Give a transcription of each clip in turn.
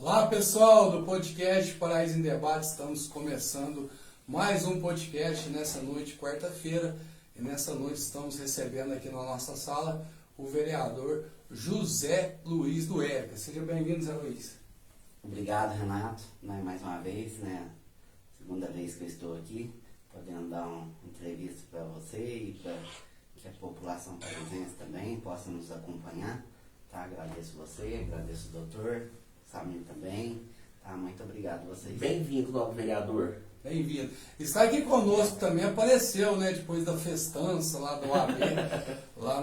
Olá pessoal do podcast Paraíso em Debate, estamos começando mais um podcast nessa noite, quarta-feira, e nessa noite estamos recebendo aqui na nossa sala o vereador José Luiz do Érica. Seja bem-vindo, Zé Luiz. Obrigado, Renato, mais uma vez, segunda vez que eu estou aqui, podendo dar uma entrevista para você e para que a população paraisense também possa nos acompanhar. Tá? Agradeço você, agradeço o doutor, Samir também. Tá? Muito obrigado a vocês. Bem-vindo, novo vereador. Bem-vindo. Está aqui conosco também, apareceu, depois da festança lá do AB, lá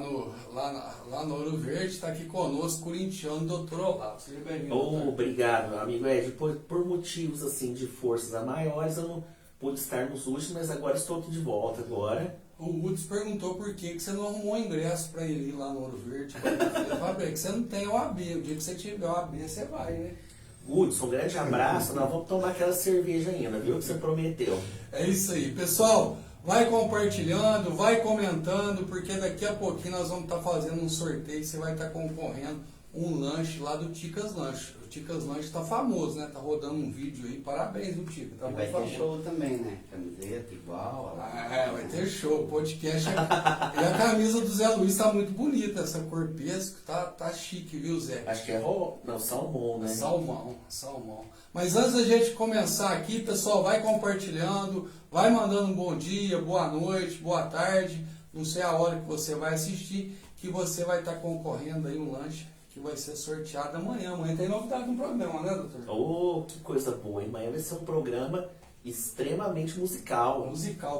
no Ouro Verde, está aqui conosco, corintiano, doutor Olavo. Seja bem-vindo. Obrigado, meu amigo Ed. Por motivos assim de forças a maiores, eu não pude estar nos últimos, mas agora estou aqui de volta agora. O Woods perguntou por que você não arrumou ingresso para ir lá no Ouro Verde. Eu falei que você não tem OAB, o dia que você tiver OAB, você vai, né? Hudson, um grande abraço. Nós vamos tomar aquela cerveja ainda, viu? Que você prometeu. É isso aí. Pessoal, vai compartilhando, vai comentando, porque daqui a pouquinho nós vamos estar fazendo um sorteio. Você vai estar concorrendo um lanche lá do Ticas Lanche. O Ticas Lanche está famoso, né? Tá rodando um vídeo aí. Parabéns do Tica. Tá E vai ter show também, né? Camiseta igual. Vai ter show. O podcast. E a camisa do Zé Luiz tá muito bonita, essa cor pesco. Tá chique, viu, Zé? Acho que é salmão, né? Salmão. Mas antes da gente começar aqui, pessoal, vai compartilhando, vai mandando um bom dia, boa noite, boa tarde. Não sei a hora que você vai assistir, que você vai estar concorrendo aí um lanche que vai ser sorteado amanhã. Amanhã tem novidade no programa, né, doutor? Oh, que coisa boa, hein? Amanhã vai ser um programa extremamente musical.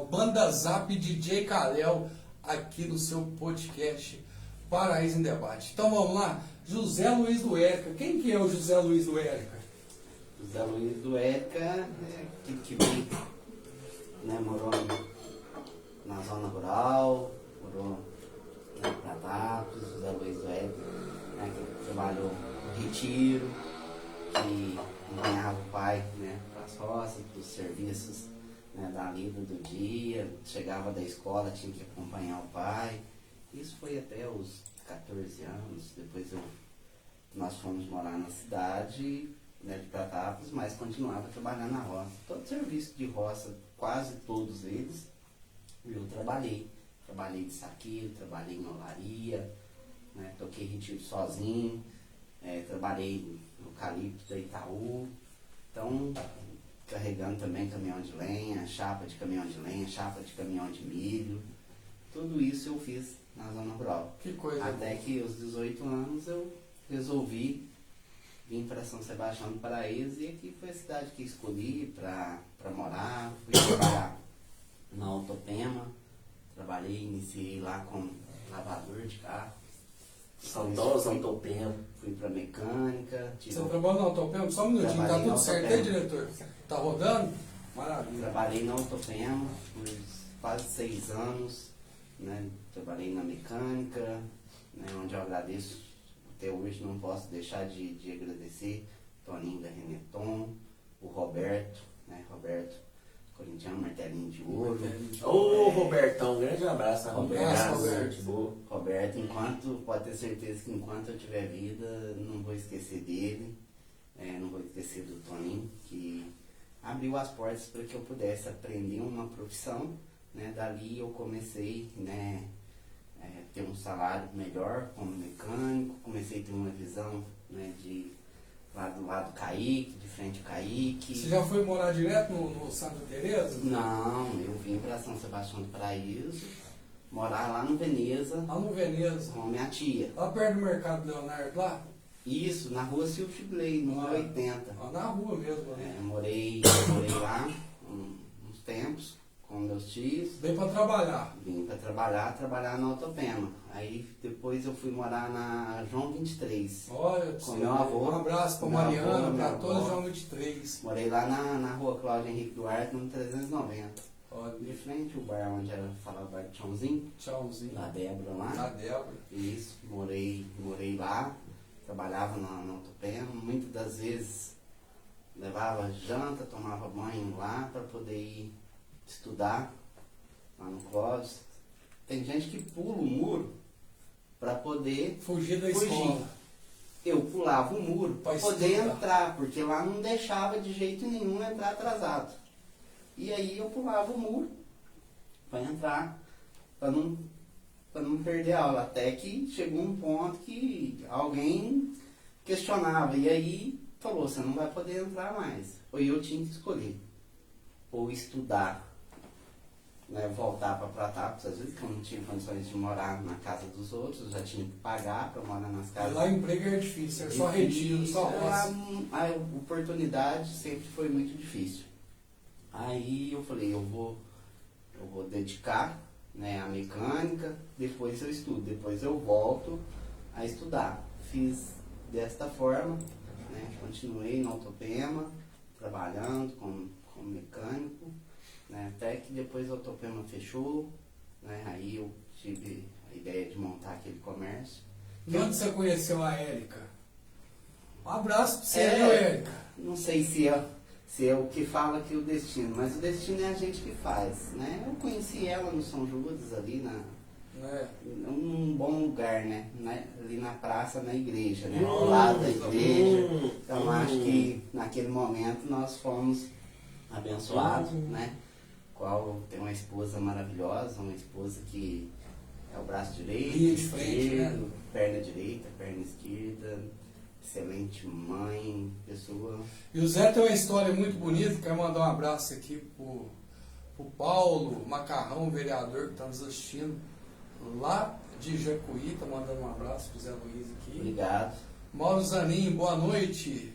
Banda Zap DJ Kalel, aqui no seu podcast Paraíso em Debate. Então vamos lá, José Luiz do Érica. Quem que é o José Luiz do Érica? José Luiz do Érica, que veio, morou na zona rural, morou em Pratápolis. José Luiz do Érica, que trabalhou no retiro, que acompanhava o pai, para as roças, para os serviços, da lida do dia. Chegava da escola, tinha que acompanhar o pai. Isso foi até os 14 anos. Depois nós fomos morar na cidade, de Pratápolis, mas continuava trabalhando na roça. Todo serviço de roça, quase todos eles, eu trabalhei. Trabalhei de saqueiro, trabalhei em olaria, toquei retiro sozinho, trabalhei no Eucalipto da Itaú. Então, carregando também caminhão de lenha, chapa de caminhão de lenha, chapa de caminhão de milho. Tudo isso eu fiz na zona rural. Que coisa. Até que aos 18 anos eu resolvi vir para São Sebastião do Paraíso, e aqui foi a cidade que escolhi para morar. Fui trabalhar na Autopema, iniciei lá como lavador de carro. Saudosa Autopema. Fui para mecânica. Você trabalhou na Autopema? Só um minutinho, tá tudo certo aí, diretor? Tá rodando? Maravilha. Trabalhei na Autopema por quase 6 anos, trabalhei na mecânica, onde eu agradeço, até hoje não posso deixar de agradecer o Toninho da Reneton, o Roberto, Roberto, corintiano, martelinho de ouro. Ô, Robertão, um grande abraço. Roberto. Roberto, pode ter certeza que enquanto eu tiver vida, não vou esquecer dele, não vou esquecer do Toninho, que abriu as portas para que eu pudesse aprender uma profissão. Dali eu comecei, ter um salário melhor como mecânico, comecei a ter uma visão, lá do lado do Caíque, de frente ao Caíque. Você já foi morar direto no Santa Teresa? Não, eu vim para São Sebastião do Paraíso, morar lá no Veneza. Lá no Veneza? Com minha tia. Lá perto do Mercado Leonardo, lá? Isso, na rua Silvio Chibley, número 80. Lá na rua mesmo, né? Morei lá uns tempos com meus tios. Veio para trabalhar? Vim para trabalhar na Autopema. Aí depois eu fui morar na João 23. Olha, com meu avô. Um abraço para Mariana, para toda João 23. Morei lá na rua Cláudio Henrique Duarte, número 390. Olha. De frente o bar onde era falar o bar de Tchãozinho. Da Débora lá. Da Débora. Isso, morei lá, trabalhava na Autopema. Muitas das vezes levava janta, tomava banho lá para poder ir estudar lá no Clóvis. Tem gente que pula o muro para poder fugir da escola. eu pulava o muro Pra para poder estudar. entrar, porque lá não deixava de jeito nenhum entrar atrasado. E aí eu pulava o muro para entrar, para não perder a aula. Até que chegou um ponto que alguém questionava, e aí falou, você não vai poder entrar mais. Ou eu tinha que escolher, ou estudar, né, voltar para Pratápolis, às vezes que eu não tinha condições de morar na casa dos outros, já tinha que pagar para morar nas E casas. lá emprego é difícil, é só retiro, só roça. A oportunidade sempre foi muito difícil. Aí eu falei, eu vou dedicar, né, a mecânica, depois eu estudo, depois eu volto a estudar. Fiz desta forma, né, continuei no Autopema, trabalhando como mecânico, né, até que depois o Autopema fechou, né, aí eu tive a ideia de montar aquele comércio. E onde você conheceu a Érica? Um abraço pra você, É. viu, Érica? Não sei se é o que fala aqui o destino, mas o destino é a gente que faz, né? Eu conheci ela no São Judas, ali É. num bom lugar, né? Ali na praça, na igreja, né? Hum, Ao lado da igreja. hum, Então acho que naquele momento nós fomos abençoados, né? Qual tem uma esposa maravilhosa, uma esposa que é o braço direito, Linha de frente, esquerdo, né? perna direita, perna esquerda, excelente mãe, pessoa. E o Zé tem uma história muito bonita, quero mandar um abraço aqui pro Paulo Macarrão, vereador que está nos assistindo lá de Jacuí, tá mandando um abraço pro Zé Luiz aqui. Obrigado. Mauro Zanin, boa noite.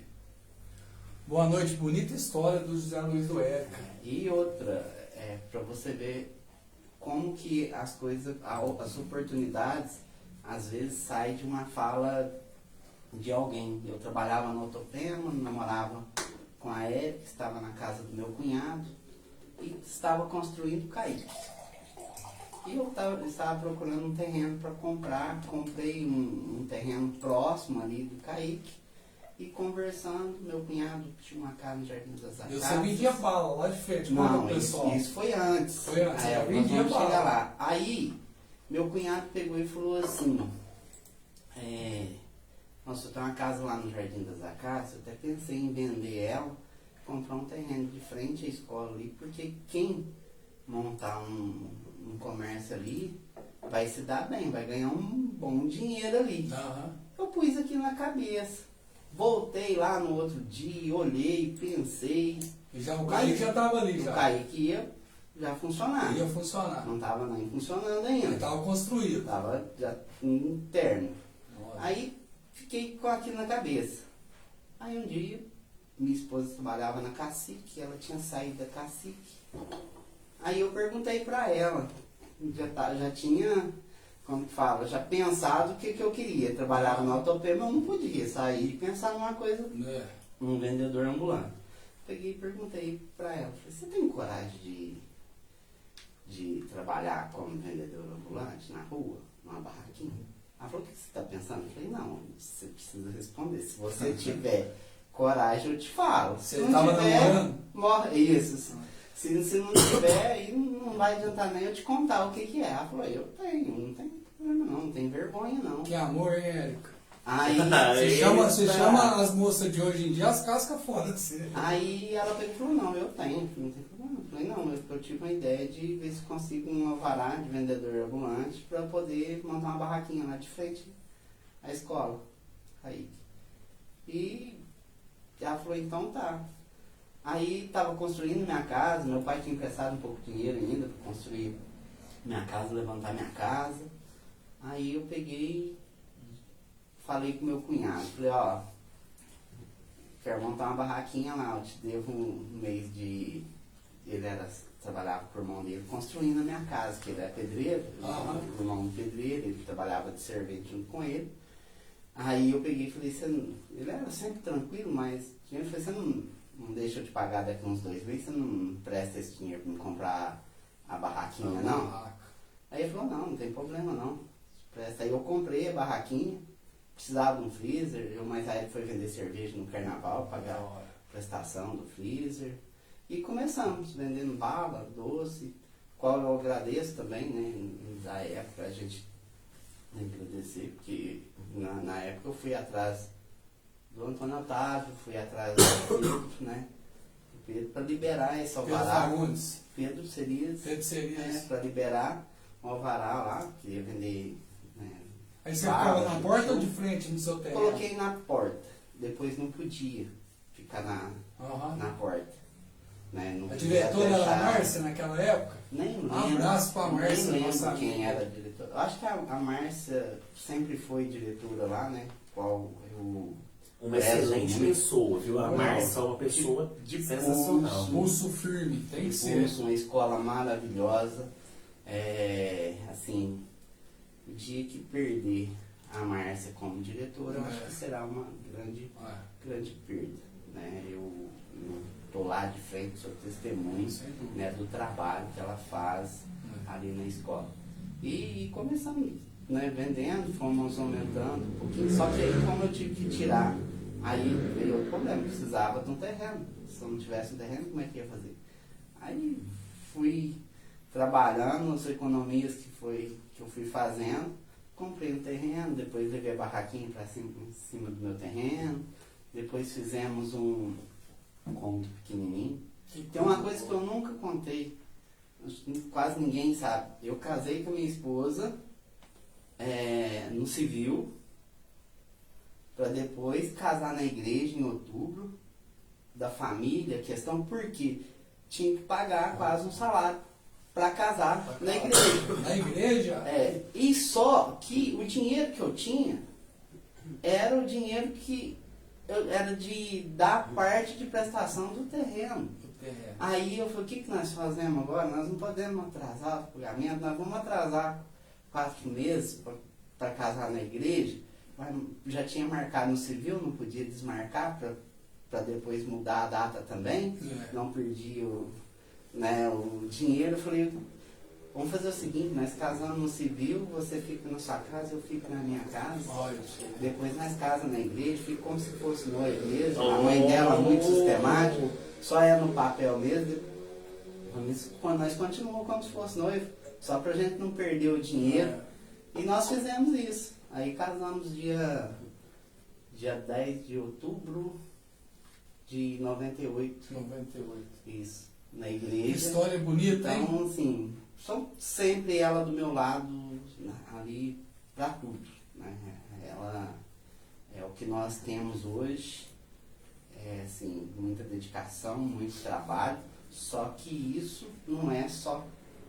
Boa noite, bonita história do José Luiz do Érica. E outra, para você ver como que as coisas, as oportunidades, às vezes saem de uma fala de alguém. Eu trabalhava no Autopema, namorava com a Érica, estava na casa do meu cunhado e estava construindo o Kaique. E eu estava procurando um terreno para comprar, comprei um terreno próximo ali do Kaique e conversando, meu cunhado tinha uma casa no Jardim das E você Acácias. vendia bala lá de frente, conta Não, pro pessoal. isso foi antes. Foi antes, Aí, já nós vendia vamos bala. chegar lá. Aí, meu cunhado pegou e falou assim, nossa, eu tenho uma casa lá no Jardim das Acácias, eu até pensei em vender ela, comprar um terreno de frente à escola ali, porque quem montar um comércio ali vai se dar bem, vai ganhar um bom dinheiro ali. Aham. Eu pus aqui na cabeça. Voltei lá no outro dia, olhei, pensei. E já, o Kaique já estava ali O já. Kaique ia já funcionar. Ia funcionar. Não estava nem funcionando Ele ainda. estava construído. Estava já interno. Olha. Aí fiquei com aquilo na cabeça. Aí um dia, minha esposa trabalhava na Cacique, ela tinha saído da Cacique. Aí eu perguntei pra ela, já tinha, como que fala, já pensado o que eu queria. Trabalhava no Autopema, eu não podia sair e pensar numa coisa, É. um vendedor ambulante. Peguei e perguntei pra ela, falei, você tem coragem de trabalhar como vendedor ambulante na rua, numa barraquinha? Ela falou, o que você está pensando? Eu falei, não, você precisa responder. Se você tiver coragem, eu te falo. Você Se não estava tiver, namorando? morre. Isso. Se não tiver, aí não vai adiantar nem eu te contar o que é. Ela falou, eu tenho, não tem problema não tem vergonha não. Que amor, hein, Érica? Aí, Você chama as moças de hoje em dia, as cascas fora de você. aí ela pegou e falou, não, eu tenho, não tem problema. Eu falei, não, eu tive uma ideia de ver se consigo um alvará de vendedor ambulante para poder montar uma barraquinha lá de frente à escola. Aí. E ela falou, então tá. Aí estava construindo minha casa, meu pai tinha emprestado um pouco de dinheiro ainda para construir minha casa, levantar minha casa. Aí eu peguei, falei com meu cunhado, falei, ó, quero montar uma barraquinha lá, eu te devo um mês de... Ele trabalhava com o irmão dele construindo a minha casa, que ele é pedreiro, o irmão pedreiro, ele trabalhava de servente junto com ele. Aí eu peguei e falei, ele era sempre tranquilo, mas eu falei, você não deixa eu te pagar daqui uns 2 meses, você não presta esse dinheiro para me comprar a barraquinha, não? Aí ele falou, não tem problema não. Presta. Aí eu comprei a barraquinha, precisava de um freezer, mas aí ele foi vender cerveja no carnaval, pagar a prestação do freezer. E começamos vendendo bala, doce, qual eu agradeço também, né? Da época a gente tem que agradecer, porque na época eu fui atrás do Antônio Otávio, fui atrás do Pedro, né? Para liberar esse Pedro alvará. Fagundes. Pedro Serias. Pedro Serias. Para liberar um alvará lá, que ia vender. Né, Aí você barra, ficava na porta ou chuchu. de frente no seu terreno? Coloquei na porta. Depois não podia ficar Aham. na porta. Né? Não A podia diretora era a deixar- Márcia naquela época? Nem lembro. Abraço pra Márcia, Nem nossa lembro quem amiga. era a diretora. Eu acho que a Márcia sempre foi diretora lá, né? Qual eu Uma excelente muito. pessoa, viu? A Não, Márcia é uma pessoa de sensacional. Pulso firme, tem que ser. Impulso, uma escola maravilhosa. Assim, o dia que perder a Márcia como diretora, eu acho que será uma grande perda. Né? Eu tô lá de frente, sou testemunho, Sem dúvida. né, do trabalho que ela faz ali na escola. E começamos, né, vendendo, fomos aumentando um pouquinho, só que aí como eu tive que tirar, aí veio outro problema, precisava de um terreno. Se eu não tivesse um terreno, como é que ia fazer? Aí fui trabalhando as economias que eu fui fazendo, comprei um terreno, depois levei a barraquinha para cima, em cima do meu terreno, depois fizemos um cômodo pequenininho. Tem uma coisa que eu nunca contei, quase ninguém sabe. Eu casei com a minha esposa no civil, para depois casar na igreja em outubro, da família, questão porque tinha que pagar quase um salário para casar na igreja. Na igreja? E só que o dinheiro que eu tinha era o dinheiro que era da parte de prestação do terreno. Aí eu falei, o que nós fazemos agora? Nós não podemos atrasar o pagamento, nós vamos atrasar 4 meses para casar na igreja, mas já tinha marcado no civil, não podia desmarcar para depois mudar a data também, não perdi o dinheiro. Eu falei, vamos fazer o seguinte, nós casamos no civil, você fica na sua casa, eu fico na minha casa. Depois nós casamos na igreja, fica como se fosse noivo mesmo. A mãe dela muito sistemática, só é no papel mesmo. Quando nós continuamos como se fosse noivo, só pra gente não perder o dinheiro. E nós fizemos isso. Aí casamos dia 10 de outubro de 98. 98. Isso, na Que igreja. história bonita, hein? Então, assim, são sempre ela do meu lado, ali, pra tudo. Né? Ela é o que nós temos hoje, assim, muita dedicação, muito trabalho, só que isso não é só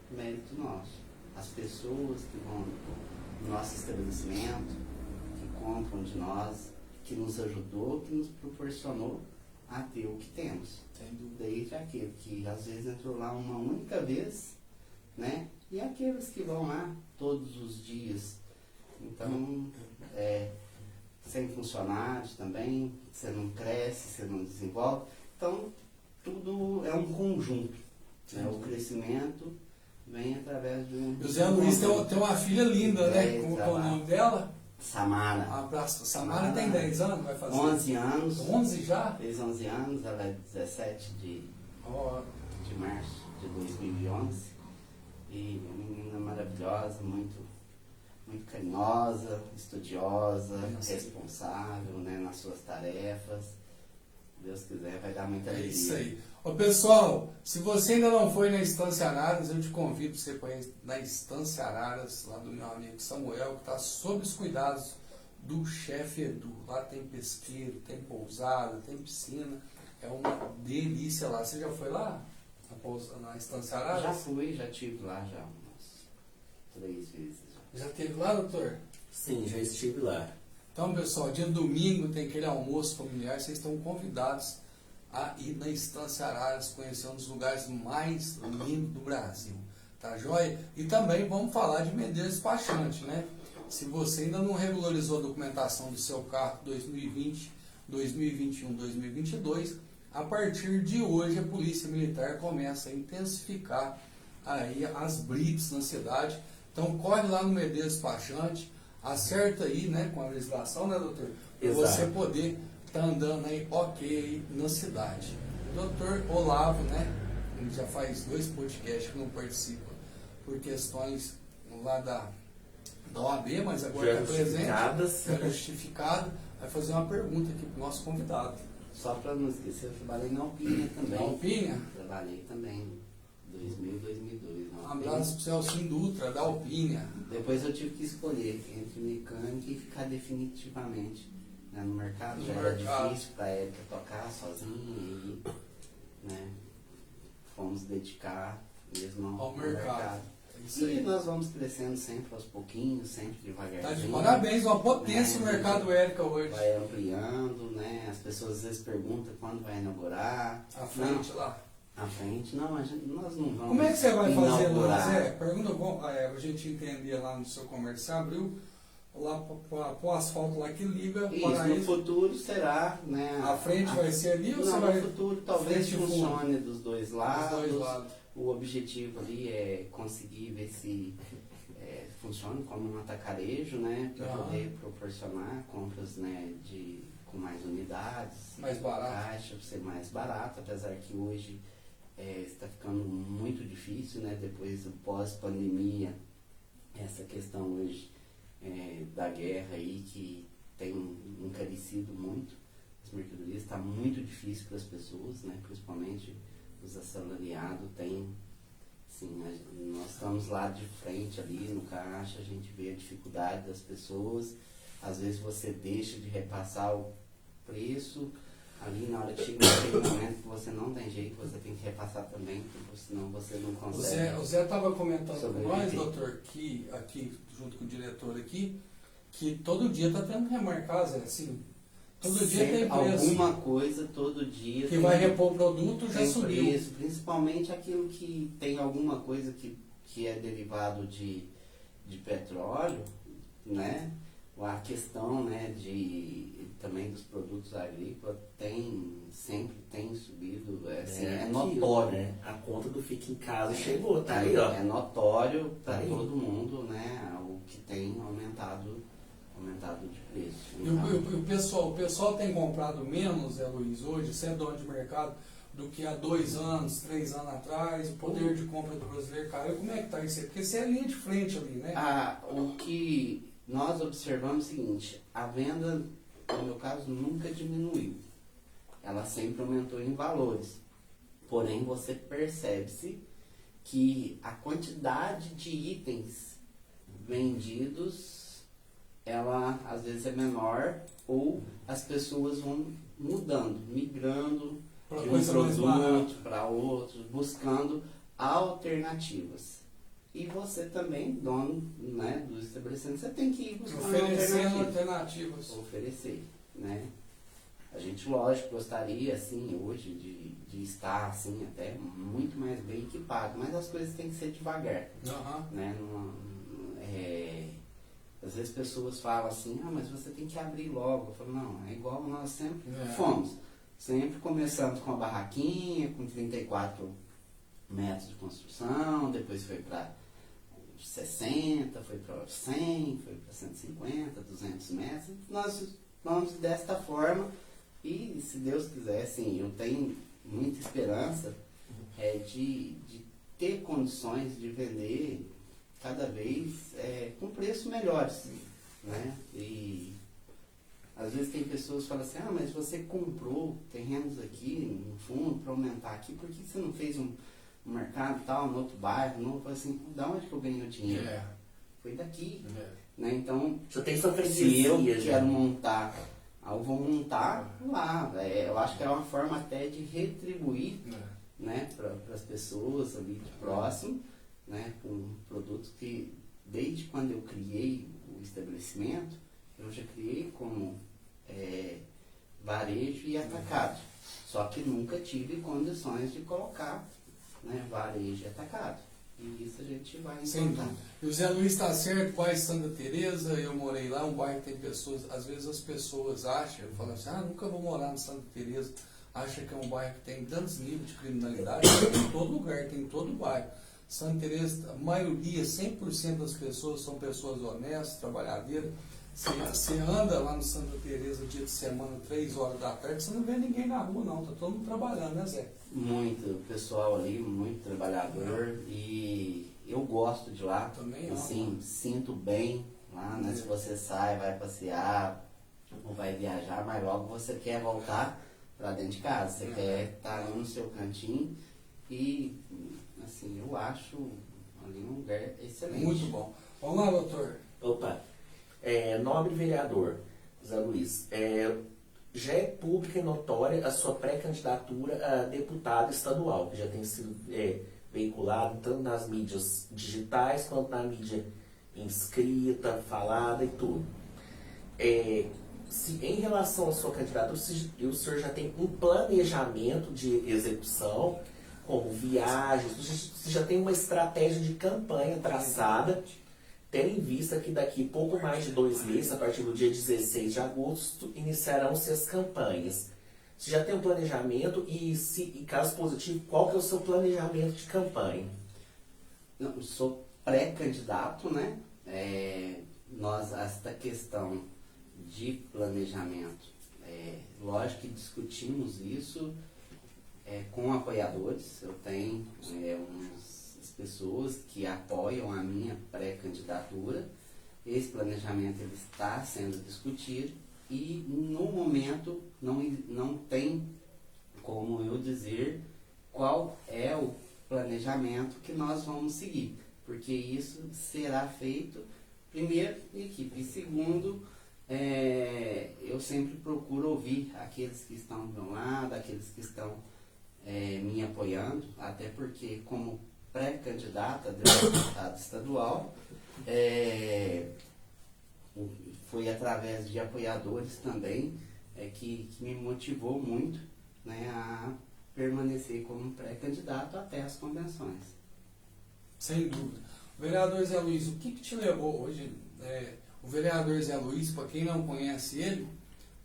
mérito nosso. As pessoas que vão no nosso estabelecimento, que compram de nós, que nos ajudou, que nos proporcionou a ter o que temos. Desde aquele que às vezes entrou lá uma única vez, né? E aqueles que vão lá todos os dias. Então, sem funcionários também, você não cresce, você não desenvolve. Então, tudo é um conjunto. Né? O crescimento vem através de um... O Zé Luiz tem uma filha linda, né? Como é o nome dela? Samara. Um abraço. Samara tem 10 anos, vai fazer? 11 anos. 11 já? Fez 11 anos, ela é 17 de março de 2011. E uma menina maravilhosa, muito carinhosa, estudiosa, responsável, né, nas suas tarefas. Se Deus quiser, vai dar muita alegria. É isso aí. Ô, pessoal, se você ainda não foi na Estância Araras, eu te convido para você conhecer na Estância Araras, lá do meu amigo Samuel, que está sob os cuidados do chefe Edu. Lá tem pesqueiro, tem pousada, tem piscina. É uma delícia lá. Você já foi lá? Na Estância Araras? Já fui, já estive lá já umas 3 vezes. Já esteve lá, doutor? Sim, já estive lá. Então, pessoal, dia domingo tem aquele almoço familiar, vocês estão convidados a ir na Estância Araras, conhecer um dos lugares mais lindos do Brasil, tá joia? E também vamos falar de Medeiros Despachante, né? Se você ainda não regularizou a documentação do seu carro 2020, 2021, 2022, a partir de hoje a Polícia Militar começa a intensificar aí as blitz na cidade. Então corre lá no Medeiros Despachante, acerta aí, né, com a legislação, né, doutor? Para você poder estar andando aí ok na cidade. Doutor Olavo, né, ele já faz 2 podcasts que não participa por questões lá da OAB, mas agora está presente, é justificado. vai fazer uma pergunta aqui pro nosso convidado. Só para não esquecer, eu trabalhei na Alpina também. Na Alpina? Trabalhei também, 2000, 2002. Um abraço pro Celcinho Dutra, da Alpina. Depois eu tive que escolher entre mecânica e ficar definitivamente, né, no mercado. No Já era mercado. difícil para ela tocar sozinha e, né, fomos dedicar mesmo Ao mercado. É isso E aí. nós vamos crescendo sempre aos pouquinhos, sempre devagarzinho. Tá de parabéns, uma potência o mercado Érica hoje. Vai ampliando, né? As pessoas às vezes perguntam quando vai inaugurar. À frente Não, lá. à frente, não, nós não vamos Como é que você vai fazer lá, inaugurar. Zé? Pergunta bom, a gente entender lá no seu comércio. Você abriu lá para o asfalto lá que liga Isso, para no isso. futuro será, né? A frente vai ser ali ou não, você vai... no futuro talvez frente e fundo? funcione dos dois lados. Dos dois lados. O objetivo ali é conseguir ver se funciona como um atacarejo, né? Para Aham. poder proporcionar compras, né, com mais unidades. Mais barato. Caixa, para ser mais barato, apesar que hoje está ficando muito difícil, né? Depois do pós-pandemia, essa questão hoje da guerra aí que tem encarecido muito as mercadorias, está muito difícil para as pessoas, né? Principalmente os assalariados têm, assim, nós estamos lá de frente ali no caixa, a gente vê a dificuldade das pessoas, às vezes você deixa de repassar o preço, ali na hora que chega naquele momento que você não tem jeito, você tem que repassar também, porque senão você não consegue. O Zé estava comentando com nós, sobreviver. doutor, que aqui, junto com o diretor aqui, que todo dia está tendo que remarcar, Zé, assim, todo dia Sempre tem preço. alguma coisa, todo dia. Que vai repor o produto, já tem subiu. preço, principalmente aquilo que tem alguma coisa que é derivado de petróleo, né? A questão, né, também dos produtos agrícolas sempre tem subido, assim, é aquilo, notório. né? A conta do Fica em Casa chegou, tá aí, ó. É notório para Tá aí. todo mundo, né, o que tem aumentado de preço. E o pessoal tem comprado menos, Zé Luiz, hoje, você é dono de mercado, do que há 2 anos, 3 anos atrás, o poder de compra do brasileiro caiu. Como é que está isso aí? Porque você é linha de frente ali, né? O que nós observamos é o seguinte, a venda, no meu caso, nunca diminuiu. Ela sempre aumentou em valores. Porém, você percebe-se que a quantidade de itens vendidos, ela às vezes é menor, ou as pessoas vão mudando, migrando Pra de um coisa mais barata. produto para outro, buscando alternativas. E você também, dono, né, do estabelecimento, você tem que ir buscando Oferecendo alternativas. alternativas. Oferecer, né? A gente, lógico, gostaria, assim, hoje, de estar, assim, até muito mais bem equipado, mas as coisas têm que ser devagar, Aham. né? Às vezes pessoas falam assim, mas você tem que abrir logo. Eu falo, não, é igual nós sempre fomos. Sempre começamos com a barraquinha, com 34 metros de construção, depois foi para 60, foi para 100, foi para 150, 200 metros. Nós vamos desta forma e, se Deus quiser, assim, eu tenho muita esperança de ter condições de vender cada vez com preços melhores, né? E às vezes tem pessoas que falam assim, mas você comprou terrenos aqui no fundo para aumentar aqui, por que você não fez um mercado tal, no outro bairro? Não, eu falo assim, da onde que eu ganhei o dinheiro? Foi daqui. Né? Então, Já tem sua se freguesia, eu já. quero montar, eu vou montar lá. Eu acho que é uma forma até de retribuir, né, para as pessoas ali de próximo, né, com produtos que, desde quando eu criei o estabelecimento, eu já criei como varejo e atacado. Só que nunca tive condições de colocar, né, varejo e atacado. E isso a gente vai Sim. implantar. E o Zé Luiz está certo, bairro Santa Teresa, eu morei lá, um bairro que tem pessoas, às vezes as pessoas acham, falam assim, nunca vou morar no Santa Teresa, acha que é um bairro que tem tantos níveis de criminalidade, tem em todo lugar, tem em todo bairro. Santa Teresa, a maioria, 100% das pessoas são pessoas honestas, trabalhadeiras. Você anda lá no Santa Teresa dia de semana, 3 horas da tarde, você não vê ninguém na rua não, tá todo mundo trabalhando, né, Zé? Muito pessoal ali, muito trabalhador, e eu gosto de lá. Também assim, sinto bem lá, né? Se você sai, vai passear, ou vai viajar, mas logo você quer voltar para dentro de casa, você quer estar ali no seu cantinho e, assim, eu acho ali um lugar excelente. Muito bom. Vamos lá, doutor. Opa, nobre vereador Zé Luiz, já é pública e notória a sua pré-candidatura a deputado estadual, que já tem sido veiculado tanto nas mídias digitais quanto na mídia inscrita, falada e tudo. Se em relação à sua candidatura, o senhor já tem um planejamento de execução, como viagens, se já tem uma estratégia de campanha traçada, tendo em vista que daqui pouco mais de 2 meses, a partir do dia 16 de agosto, iniciarão-se as campanhas. Você já tem um planejamento e, caso positivo, qual que é o seu planejamento de campanha? Não, eu sou pré-candidato, né? Esta questão de planejamento, lógico que discutimos isso com apoiadores. Eu tenho umas pessoas que apoiam a minha pré-candidatura. Esse planejamento ele está sendo discutido e no momento não tem como eu dizer qual é o planejamento que nós vamos seguir, porque isso será feito primeiro em equipe e segundo eu sempre procuro ouvir aqueles que estão do meu lado, aqueles que estão me apoiando, até porque como pré-candidata a deputado estadual, foi através de apoiadores também que me motivou muito, né, a permanecer como pré-candidato até as convenções. Sem dúvida. Vereador Zé Luiz, o que te levou hoje? O vereador Zé Luiz, para quem não conhece ele,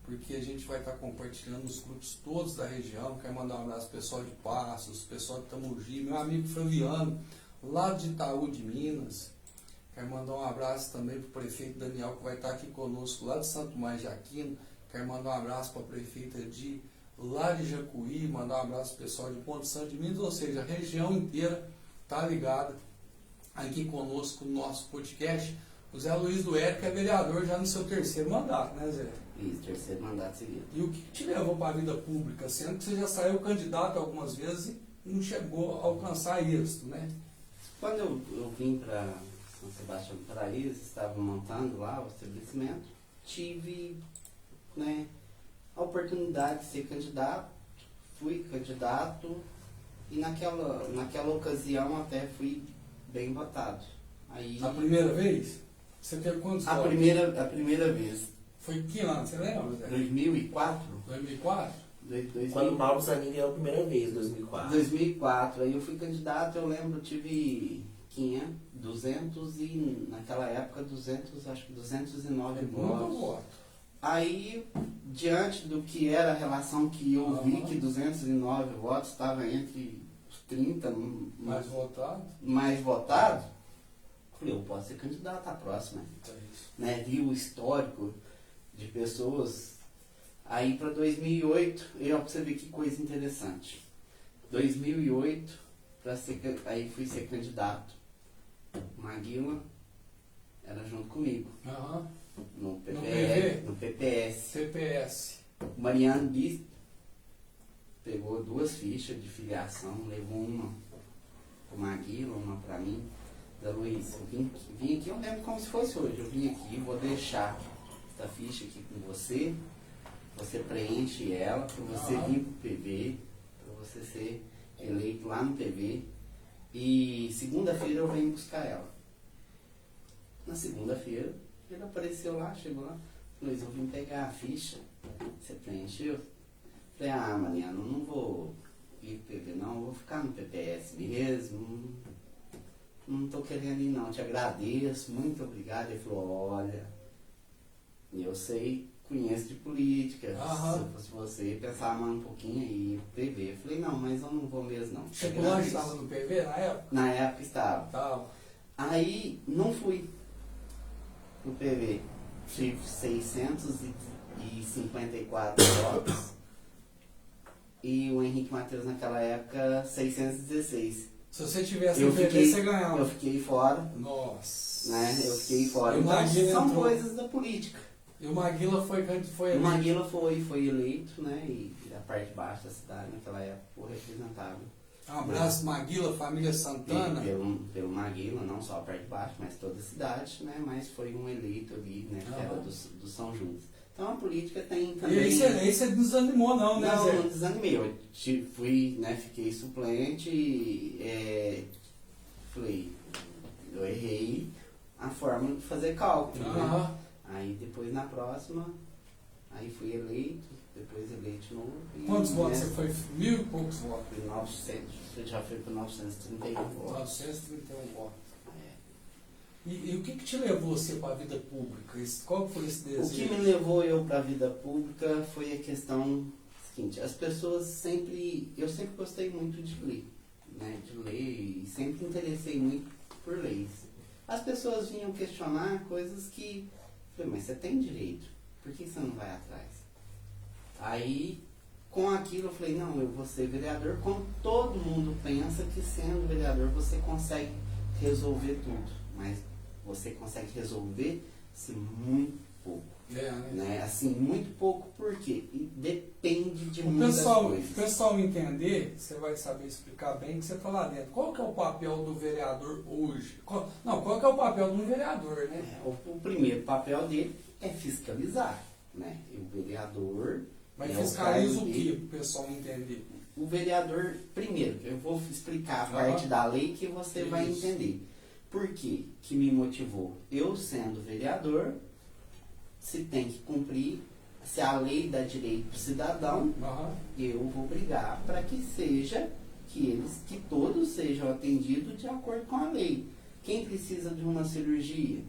porque a gente vai estar compartilhando nos grupos todos da região, quero mandar um abraço pro pessoal de Passos, pessoal de Tamogi, meu amigo Flaviano, lá de Itaú de Minas. Quero mandar um abraço também para o prefeito Daniel, que vai estar aqui conosco lá de Santo Tomás de Aquino. Quero mandar um abraço para a prefeita de lá de Jacuí, mandar um abraço para o pessoal de Ponte Santo de Minas, ou seja, a região inteira está ligada aqui conosco no nosso podcast. O Zé Luiz do Érico é vereador já no seu 3º mandato, né, Zé? Isso, 3º mandato seguido. E o que te levou para a vida pública, sendo que você já saiu candidato algumas vezes e não chegou a alcançar êxito, né? Quando eu vim para São Sebastião do Paraíso, estava montando lá o estabelecimento, tive, né, a oportunidade de ser candidato, fui candidato e naquela ocasião até fui bem votado. Aí, A primeira vez? Você teve quantos a votos? primeira vez, Foi que ano, você lembra, Zé? 2004, 2004? 2000, Quando o Mauro Zanini é a primeira vez, 2004. 2004, aí eu fui candidato, eu lembro, tive 200 e naquela época 209 votos. voto. Aí, diante do que era a relação que eu vi, que 209 votos estava entre os 30 Mais votado? mais votados, falei, eu posso ser candidato à próxima. É isso. Né? Vi o histórico de pessoas. Aí para 2008, eu observei que coisa interessante. 2008, aí fui ser candidato. Maguila era junto comigo. Aham. No PV? no PPS. CPS. O Mariano Bispo pegou 2 fichas de filiação, levou uma pro Maguila, uma para mim. Da Luiz, eu vim aqui, eu lembro como se fosse hoje. Eu vim aqui, vou deixar essa ficha aqui com você. Você preenche ela para você vir pro PV, para você ser eleito lá no PV. E segunda-feira eu venho buscar ela. Na segunda-feira, ele apareceu lá, chegou lá. Luiz, eu vim pegar a ficha, você preencheu? Falei, Mariano, não vou ir pro PV não, vou ficar no PPS mesmo. Não estou querendo ir não, te agradeço, muito obrigado. Ele falou, olha, eu sei, conheço de política, se eu fosse você, pensava mais um pouquinho aí, PV. Eu falei, não, mas eu não vou mesmo não. Chegou lá, estava no PV na época? Na época estava. Estava. Aí, não fui no PV, tive 654 votos e o Henrique Matheus naquela época 616. Se você tivesse no PV, você ganhava. Eu fiquei fora. Nossa. Né? Eu fiquei fora. Então, Imagina, são entrou. coisas da política. E o Maguila foi O eleito. Maguila foi eleito, né? E a parte de baixo da cidade naquela época foi representável. Um abraço, Maguila, família Santana. Pelo Maguila, não só a parte de baixo, mas toda a cidade, né? Mas foi um eleito ali, né? Que era do São Judas. Então a política tem E também. aí você desanimou, não, né, Zé? Não desanimei. Eu fui, né? Fiquei suplente falei, eu errei a forma de fazer cálculo, né? Aham. Aí depois na próxima, aí fui eleito, depois eleito de novo. Quantos votos você foi? 1000 e poucos votos. Fui 900, já fui para 931 votos. 931 votos. É. E o que te levou você para a vida pública? Qual foi esse desejo? O que me levou eu para a vida pública foi a questão seguinte, as pessoas eu sempre gostei muito de ler, né? De ler e sempre me interessei muito por leis. As pessoas vinham questionar coisas que, eu falei, mas você tem direito, por que você não vai atrás? Aí, com aquilo eu falei, não, eu vou ser vereador, como todo mundo pensa que sendo vereador você consegue resolver tudo, mas você consegue resolver-se muito pouco. Né? Assim, muito pouco porque depende de muitas coisas. O pessoal entender, você vai saber explicar bem que você está lá dentro. Qual que é o papel do vereador hoje? Qual que é o papel de um vereador, né? O primeiro papel dele é fiscalizar, né? E o vereador... Mas é fiscaliza o que que, para o pessoal entender? O vereador, primeiro, eu vou explicar a parte da lei que você vai entender. Por que me motivou? Eu sendo vereador, se tem que cumprir, se a lei dá direito para o cidadão, eu vou brigar para que todos sejam atendidos de acordo com a lei. Quem precisa de uma cirurgia?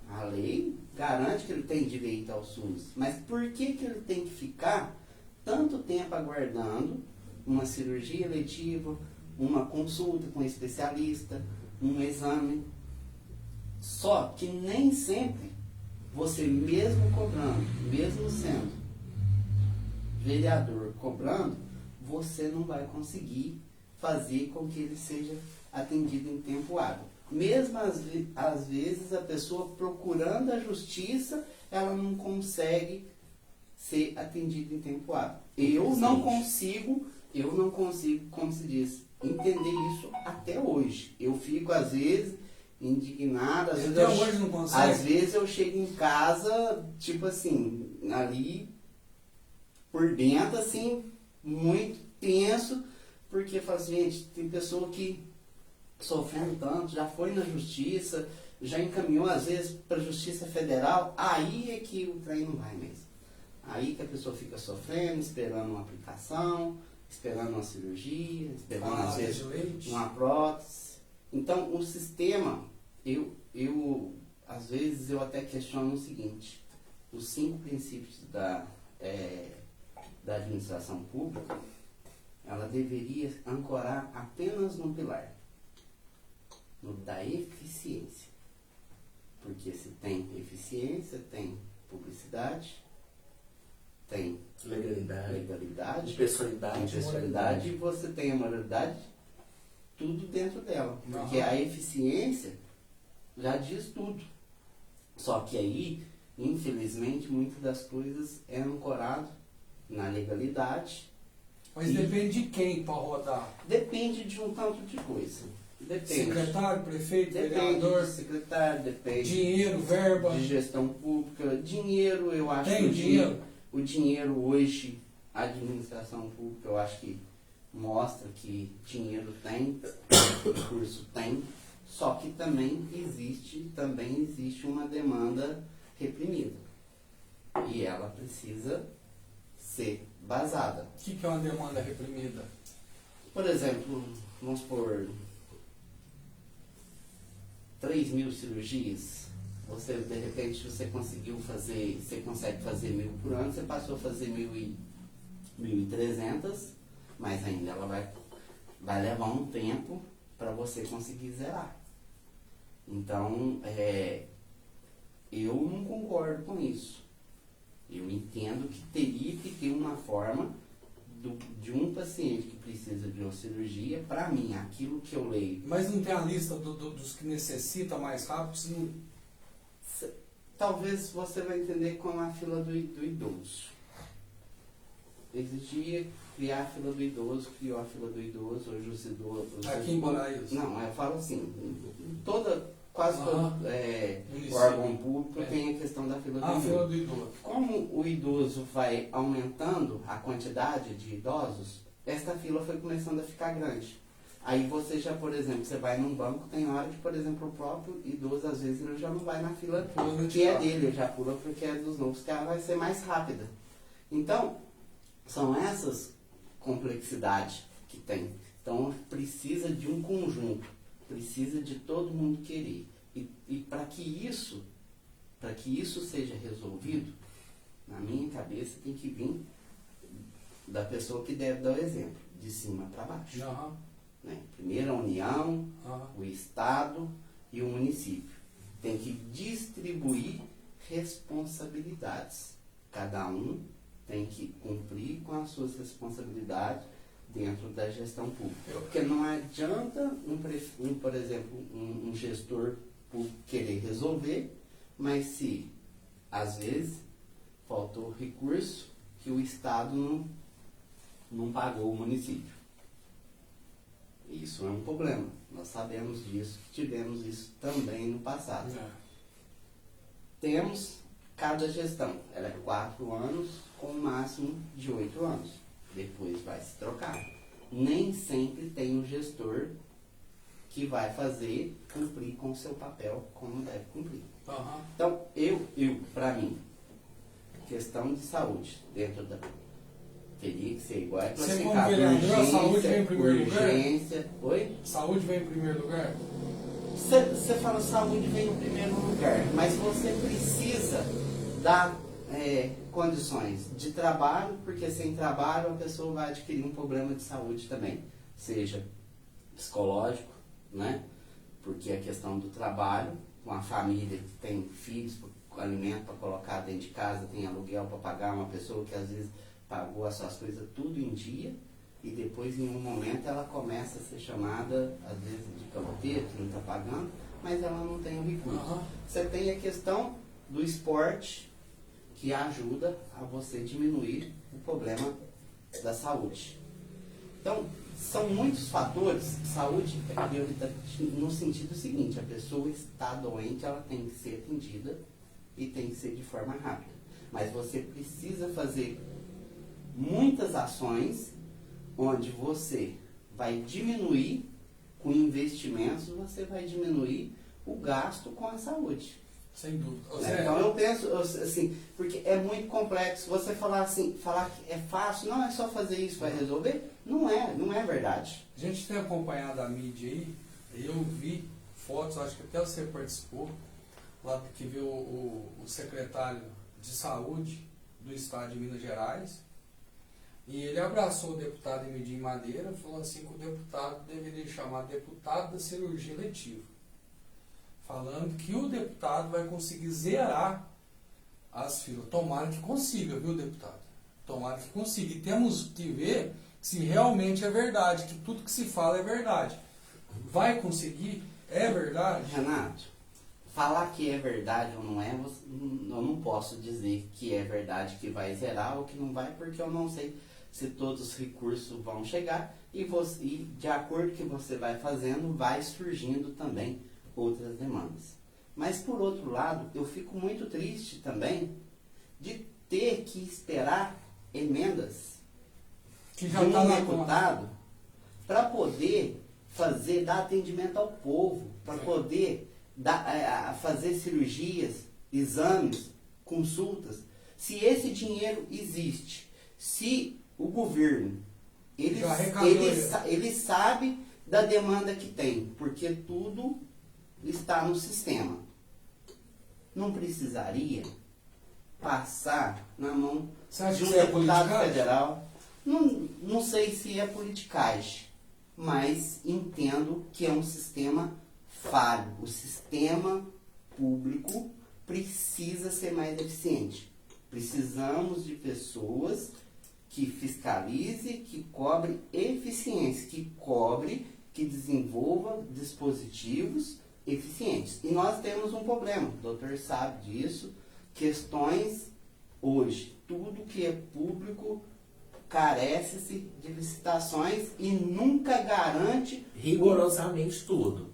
A lei garante que ele tem direito ao SUS, mas por que ele tem que ficar tanto tempo aguardando uma cirurgia eletiva, uma consulta com um especialista, um exame? Só que nem sempre você, mesmo cobrando, mesmo sendo vereador cobrando, você não vai conseguir fazer com que ele seja atendido em tempo hábil. Mesmo às vezes a pessoa procurando a justiça, ela não consegue ser atendida em tempo hábil. Eu não consigo, como se diz, entender isso até hoje. Eu fico às vezes indignado, às vezes eu chego em casa, tipo assim, ali por dentro, assim, muito tenso, porque falo assim, gente, tem pessoa que sofrendo tanto, já foi na justiça, já encaminhou às vezes para a Justiça Federal, aí é que o trem não vai mesmo. Aí que a pessoa fica sofrendo, esperando uma aplicação, esperando uma cirurgia, esperando às vezes uma prótese. Então o sistema, às vezes eu até questiono o seguinte, os 5 princípios da administração pública, ela deveria ancorar apenas no pilar, no da eficiência. Porque se tem eficiência, tem publicidade, tem legalidade, pessoalidade, e você tem a moralidade, tudo dentro dela. Porque a eficiência já diz tudo. Só que aí, infelizmente, muitas das coisas é ancorado na legalidade. Mas depende de quem para rodar? Depende de um tanto de coisa. Depende. Secretário, prefeito, Depende vereador, de secretário, depende dinheiro, verba. de gestão pública. Dinheiro, eu acho Tem que dinheiro? o dinheiro hoje, a administração pública, eu acho que mostra que dinheiro tem, recurso tem, só que também existe uma demanda reprimida. E ela precisa ser basada. O que é uma demanda reprimida? Por exemplo, vamos supor, 3.000 cirurgias, de repente você consegue fazer 1.000 por ano, você passou a fazer 1.300, mas ainda ela vai levar um tempo para você conseguir zerar. Então, eu não concordo com isso. Eu entendo que teria que ter uma forma de um paciente que precisa de uma cirurgia, para mim, aquilo que eu leio. Mas não tem a lista dos que necessitam mais rápido? talvez você vai entender com a fila do idoso. Exigia criar a fila do idoso, criou a fila do idoso, hoje os idosos... Aqui em Paraíso. Não, eu falo assim, quase todo Município. órgão público tem a questão da fila do A idoso. fila do idoso. Como o idoso vai aumentando a quantidade de idosos, esta fila foi começando a ficar grande. Aí você já, por exemplo, você vai num banco, tem hora que, por exemplo, o próprio idoso, às vezes, ele já não vai na fila que é dele, ele já pula porque é dos novos, que ela vai ser mais rápida. Então, são essas complexidades que tem. Então, precisa de um conjunto, precisa de todo mundo querer. E para que isso seja resolvido, na minha cabeça, tem que vir da pessoa que deve dar o exemplo, de cima para baixo. Aham. Né? Primeiro a União, Aham. o Estado e o município. Tem que distribuir responsabilidades. Cada um tem que cumprir com as suas responsabilidades dentro da gestão pública. Porque não adianta, por exemplo, um gestor querer resolver, mas se, às vezes, faltou recurso que o Estado não pagou o município. Isso é um problema. Nós sabemos disso, tivemos isso também no passado. Temos cada gestão, ela é 4 anos com um máximo de 8 anos. Depois vai se trocar. Nem sempre tem um gestor que vai fazer cumprir com o seu papel como deve cumprir. Aham. Então, para mim, questão de saúde dentro da... Teria que ser igual. Você como vereador, a saúde vem em primeiro lugar? Urgência. Oi? Saúde vem em primeiro lugar? Você fala saúde vem em primeiro lugar, mas você precisa dar condições de trabalho, porque sem trabalho a pessoa vai adquirir um problema de saúde também, seja psicológico, né? Porque a questão do trabalho, com a família que tem filhos, alimento para colocar dentro de casa, tem aluguel para pagar, uma pessoa que às vezes pagou as suas coisas tudo em dia, e depois em um momento ela começa a ser chamada, às vezes, de caloteiro, que não está pagando, mas ela não tem o recurso. Aham. Você tem a questão do esporte, que ajuda a você diminuir o problema da saúde. Então, são muitos fatores. Saúde é prioridade no sentido seguinte: a pessoa está doente, ela tem que ser atendida e tem que ser de forma rápida. Mas você precisa fazer muitas ações onde você vai diminuir com investimentos, você vai diminuir o gasto com a saúde. Sem dúvida. Então eu penso assim, porque é muito complexo. Você falar que é fácil, não é só fazer isso vai resolver, não é verdade. A gente tem acompanhado a mídia aí, eu vi fotos, acho que até você participou, lá que viu o secretário de saúde do estado de Minas Gerais, e ele abraçou o deputado Emidim Madeira, falou assim que o deputado deveria chamar deputado da cirurgia letiva, falando que o deputado vai conseguir zerar as filas. Tomara que consiga, viu, deputado? Tomara que consiga. E temos que ver se realmente é verdade, que tudo que se fala é verdade. Vai conseguir? É verdade? Renato, falar que é verdade ou não é, eu não posso dizer que é verdade que vai zerar ou que não vai, porque eu não sei se todos os recursos vão chegar e de acordo que você vai fazendo, vai surgindo também outras demandas. Mas, por outro lado, eu fico muito triste também de ter que esperar emendas Que de já está um na deputado para poder dar atendimento ao povo, para poder fazer cirurgias, exames, consultas. Se esse dinheiro existe, se o governo ele sabe da demanda que tem, porque tudo está no sistema, não precisaria passar na mão de um deputado federal. Não sei se é politicagem, mas entendo que é um sistema falho. O sistema público precisa ser mais eficiente. Precisamos de pessoas que fiscalize, que cobre eficiência, que desenvolva dispositivos eficientes. E nós temos um problema, o doutor sabe disso, questões hoje, tudo que é público carece-se de licitações e nunca garante Rigorosamente tudo.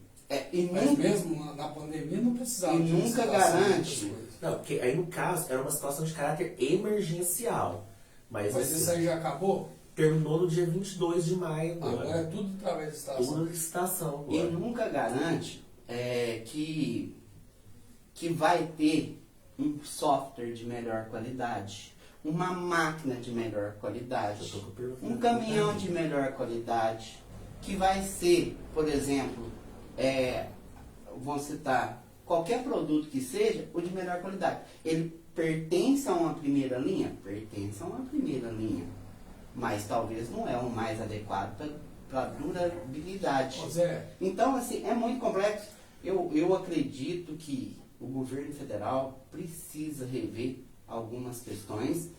e Mas nunca, mesmo na pandemia não precisava E de nunca licitação, garante. muitas coisas. Não, porque aí no caso era uma situação de caráter emergencial. Mas Mas assim, isso aí já acabou? terminou no dia 22 de maio Agora agora. é tudo através da licitação. Tudo licitação e agora. nunca garante que vai ter um software de melhor qualidade, uma máquina de melhor qualidade, Eu tô com pergunta um caminhão de melhor qualidade, que vai ser, por exemplo, vamos citar qualquer produto que seja, o de melhor qualidade. Ele pertence a uma primeira linha? Pertence a uma primeira linha. Mas talvez não é o mais adequado para durabilidade. Ô, Zé, Então, assim, é muito complexo. Eu acredito que o governo federal precisa rever algumas questões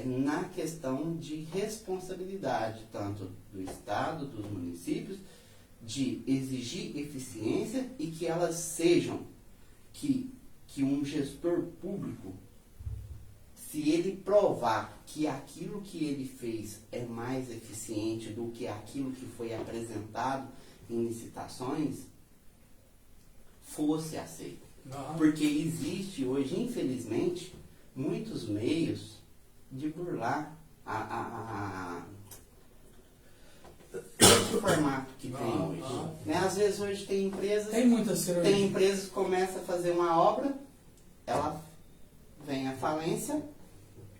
na questão de responsabilidade, tanto do Estado, dos municípios, de exigir eficiência e que elas sejam, que um gestor público, se ele provar que aquilo que ele fez é mais eficiente do que aquilo que foi apresentado em licitações, fosse aceito. não. Porque existe hoje, infelizmente, muitos meios de burlar o formato que tem Não, hoje. não. Né? Às vezes hoje tem empresas, Tem muita cirurgia. tem empresas que começam a fazer uma obra, ela vem à falência,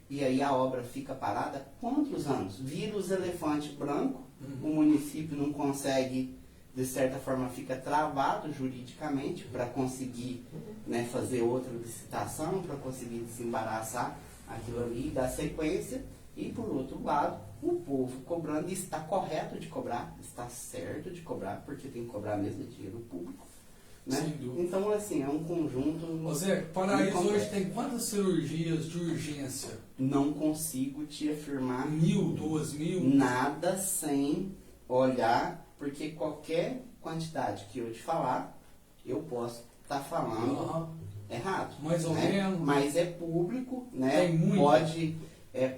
e aí a obra fica parada quantos anos? Vira os elefantes brancos, o município não consegue, de certa forma, fica travado juridicamente para conseguir, né, fazer outra licitação, para conseguir desembaraçar aquilo ali, dar sequência, e por outro lado, o povo cobrando, e está correto de cobrar, está certo de cobrar, porque tem que cobrar mesmo de dinheiro público. Né? Sem dúvida. Então, assim, é um conjunto. Ô, Zé, Paraíso muito hoje complexo. tem quantas cirurgias de urgência? Não consigo te afirmar 1.000, 2.000? nada sem olhar, porque qualquer quantidade que eu te falar, eu posso estar falando Aham. errado. Mais ou né? menos. Mas é público, né? Tem muito.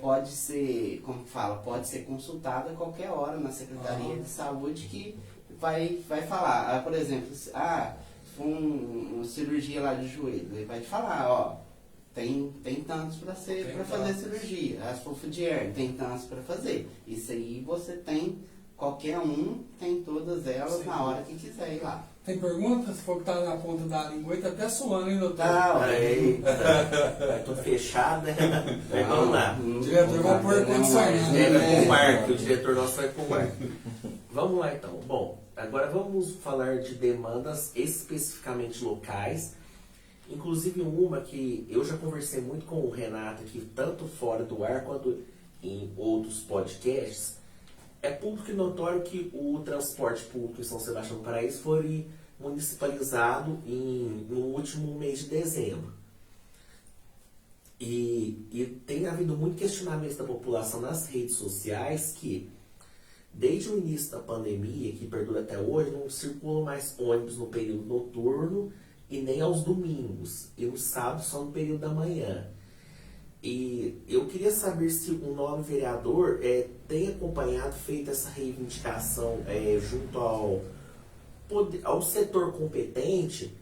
Pode ser, como que fala, pode ser consultado a qualquer hora na Secretaria Aham. de Saúde que vai falar. Por exemplo, se for uma cirurgia lá de joelho, ele vai te falar, ó, tem tantos para Tem fazer tantos. cirurgia. As fofo de hernia, tem tantos para fazer. Isso aí você tem, qualquer um tem todas elas Sim. na hora que quiser ir lá. Tem pergunta? Se for que tá na ponta da língua aí, tá até suando, hein, doutor? Tá, Eita, tá tudo fechado, né? Aí vamos lá. Diretor, vamos pôr ar-condicionado. Vai pro mar, que o diretor nosso vai pro mar. Vamos lá então. Bom, agora vamos falar de demandas especificamente locais. Inclusive uma que eu já conversei muito com o Renato aqui, tanto fora do ar quanto em outros podcasts. É público e notório que o transporte público em São Sebastião do Paraíso foi municipalizado no último mês de dezembro. E tem havido muito questionamento da população nas redes sociais que, desde o início da pandemia, que perdura até hoje, não circulam mais ônibus no período noturno e nem aos domingos, e no sábado só no período da manhã. E eu queria saber se o novo vereador tem acompanhado, feito essa reivindicação junto ao setor competente,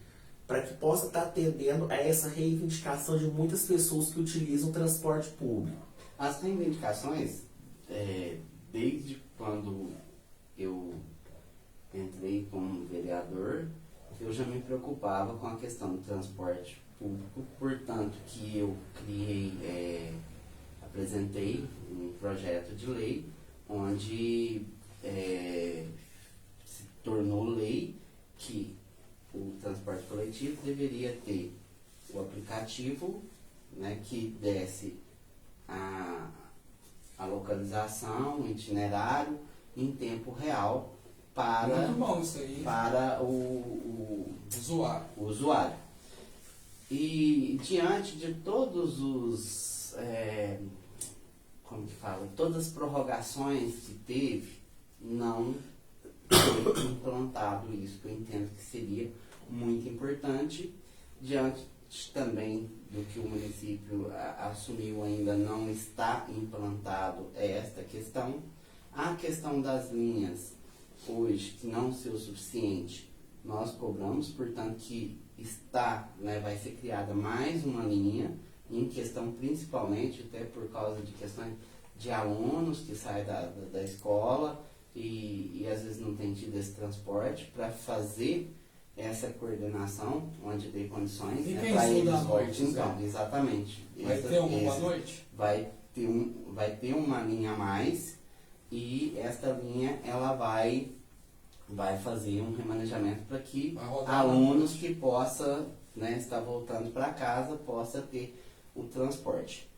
para que possa estar atendendo a essa reivindicação de muitas pessoas que utilizam o transporte público. As reivindicações, desde quando eu entrei como vereador, eu já me preocupava com a questão do transporte público, portanto que eu apresentei um projeto de lei onde se tornou lei que o transporte coletivo deveria ter o aplicativo, né, que desse a localização, o itinerário em tempo real Muito bom isso aí. para o Usuário. usuário. E diante de todos os, como que fala, todas as prorrogações que teve, não foi implantado isso, que eu entendo que seria muito importante, diante também do que o município assumiu, ainda não está implantado esta questão. A questão das linhas, hoje, que não ser o suficiente, nós cobramos, portanto, que vai ser criada mais uma linha, em questão principalmente, até por causa de questões de alunos que saem da escola e às vezes não tem tido esse transporte para fazer essa coordenação, onde dê condições, E né, quem para estuda eles à noite, então, exatamente. Vai ter uma boa noite? Vai ter uma linha a mais, e esta linha ela vai fazer um remanejamento para que alunos que possa, né, estar voltando para casa possa ter o transporte.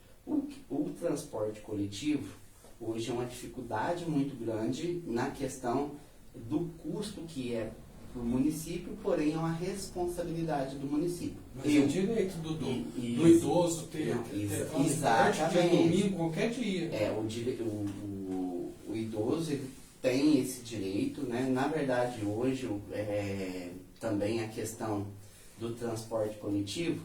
O transporte coletivo hoje é uma dificuldade muito grande na questão do custo que é para o município, porém é uma responsabilidade do município. Mas é direito do idoso ter transporte de domingo, qualquer dia. O idoso ele tem esse direito, né? Na verdade, hoje, também a questão do transporte coletivo,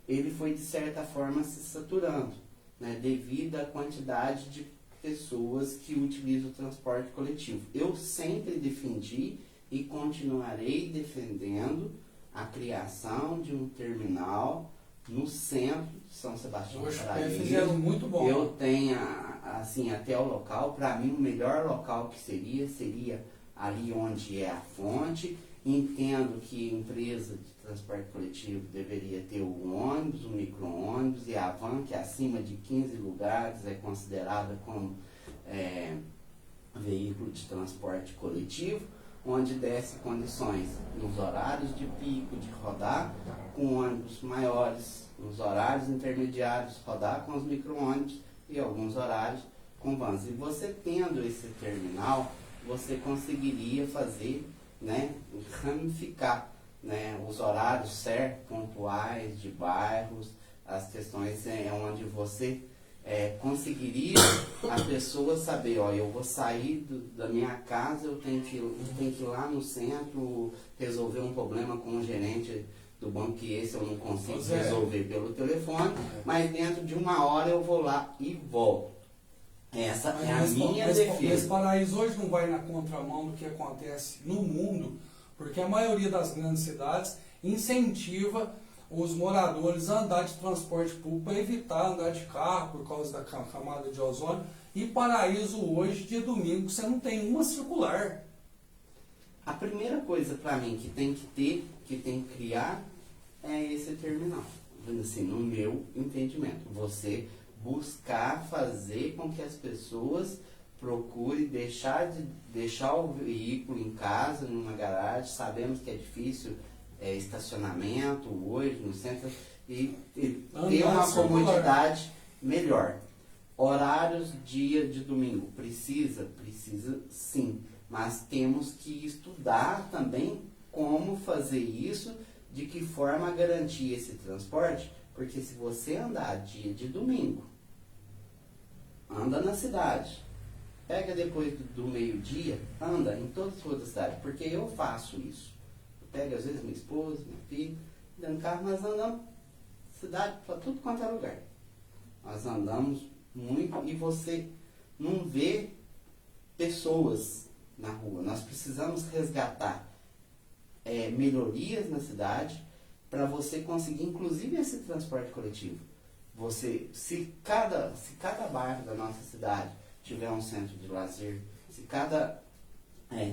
ele foi de certa forma se saturando, né? Devido à quantidade de pessoas que utilizam o transporte coletivo. Eu sempre defendi e continuarei defendendo a criação de um terminal no centro de São Sebastião do Paraíso. Fizeram muito bom. Eu tenho, assim, até o local, para mim o melhor local que seria ali onde é a fonte. Entendo que a empresa de transporte coletivo deveria ter o ônibus, o micro-ônibus e a van, que acima de 15 lugares é considerada como veículo de transporte coletivo, onde desse condições nos horários de pico de rodar com ônibus maiores, nos horários intermediários rodar com os micro-ônibus e alguns horários com vans. E você tendo esse terminal, você conseguiria fazer, né, ramificar, né, os horários certos, pontuais de bairros, as questões onde você conseguiria a pessoa saber, eu vou sair da minha casa, eu tenho que ir lá no centro resolver um problema com o gerente do banco, que esse eu não consigo resolver pelo telefone, mas dentro de 1 hora eu vou lá e volto. Essa é a minha defesa. Mas Paraíso hoje não vai na contramão do que acontece no mundo, porque a maioria das grandes cidades incentiva os moradores a andar de transporte público para evitar andar de carro por causa da camada de ozônio. E Paraíso hoje, de domingo, você não tem uma circular. A primeira coisa para mim que tem que criar é esse terminal. Assim, no meu entendimento, você buscar fazer com que as pessoas procurem deixar o veículo em casa, numa garagem. Sabemos que é difícil estacionamento hoje no centro, e ter uma comodidade melhor. Horários, dia de domingo, precisa sim, mas temos que estudar também como fazer isso, de que forma garantir esse transporte, porque se você andar dia de domingo, anda na cidade, pega depois do meio-dia, anda em todas as ruas da cidade, porque eu faço isso. Pega às vezes minha esposa, minha filha, dentro do carro, nós andamos cidade para tudo quanto é lugar. Nós andamos muito e você não vê pessoas na rua. Nós precisamos resgatar melhorias na cidade para você conseguir, inclusive, esse transporte coletivo. Se cada bairro da nossa cidade tiver um centro de lazer, se cada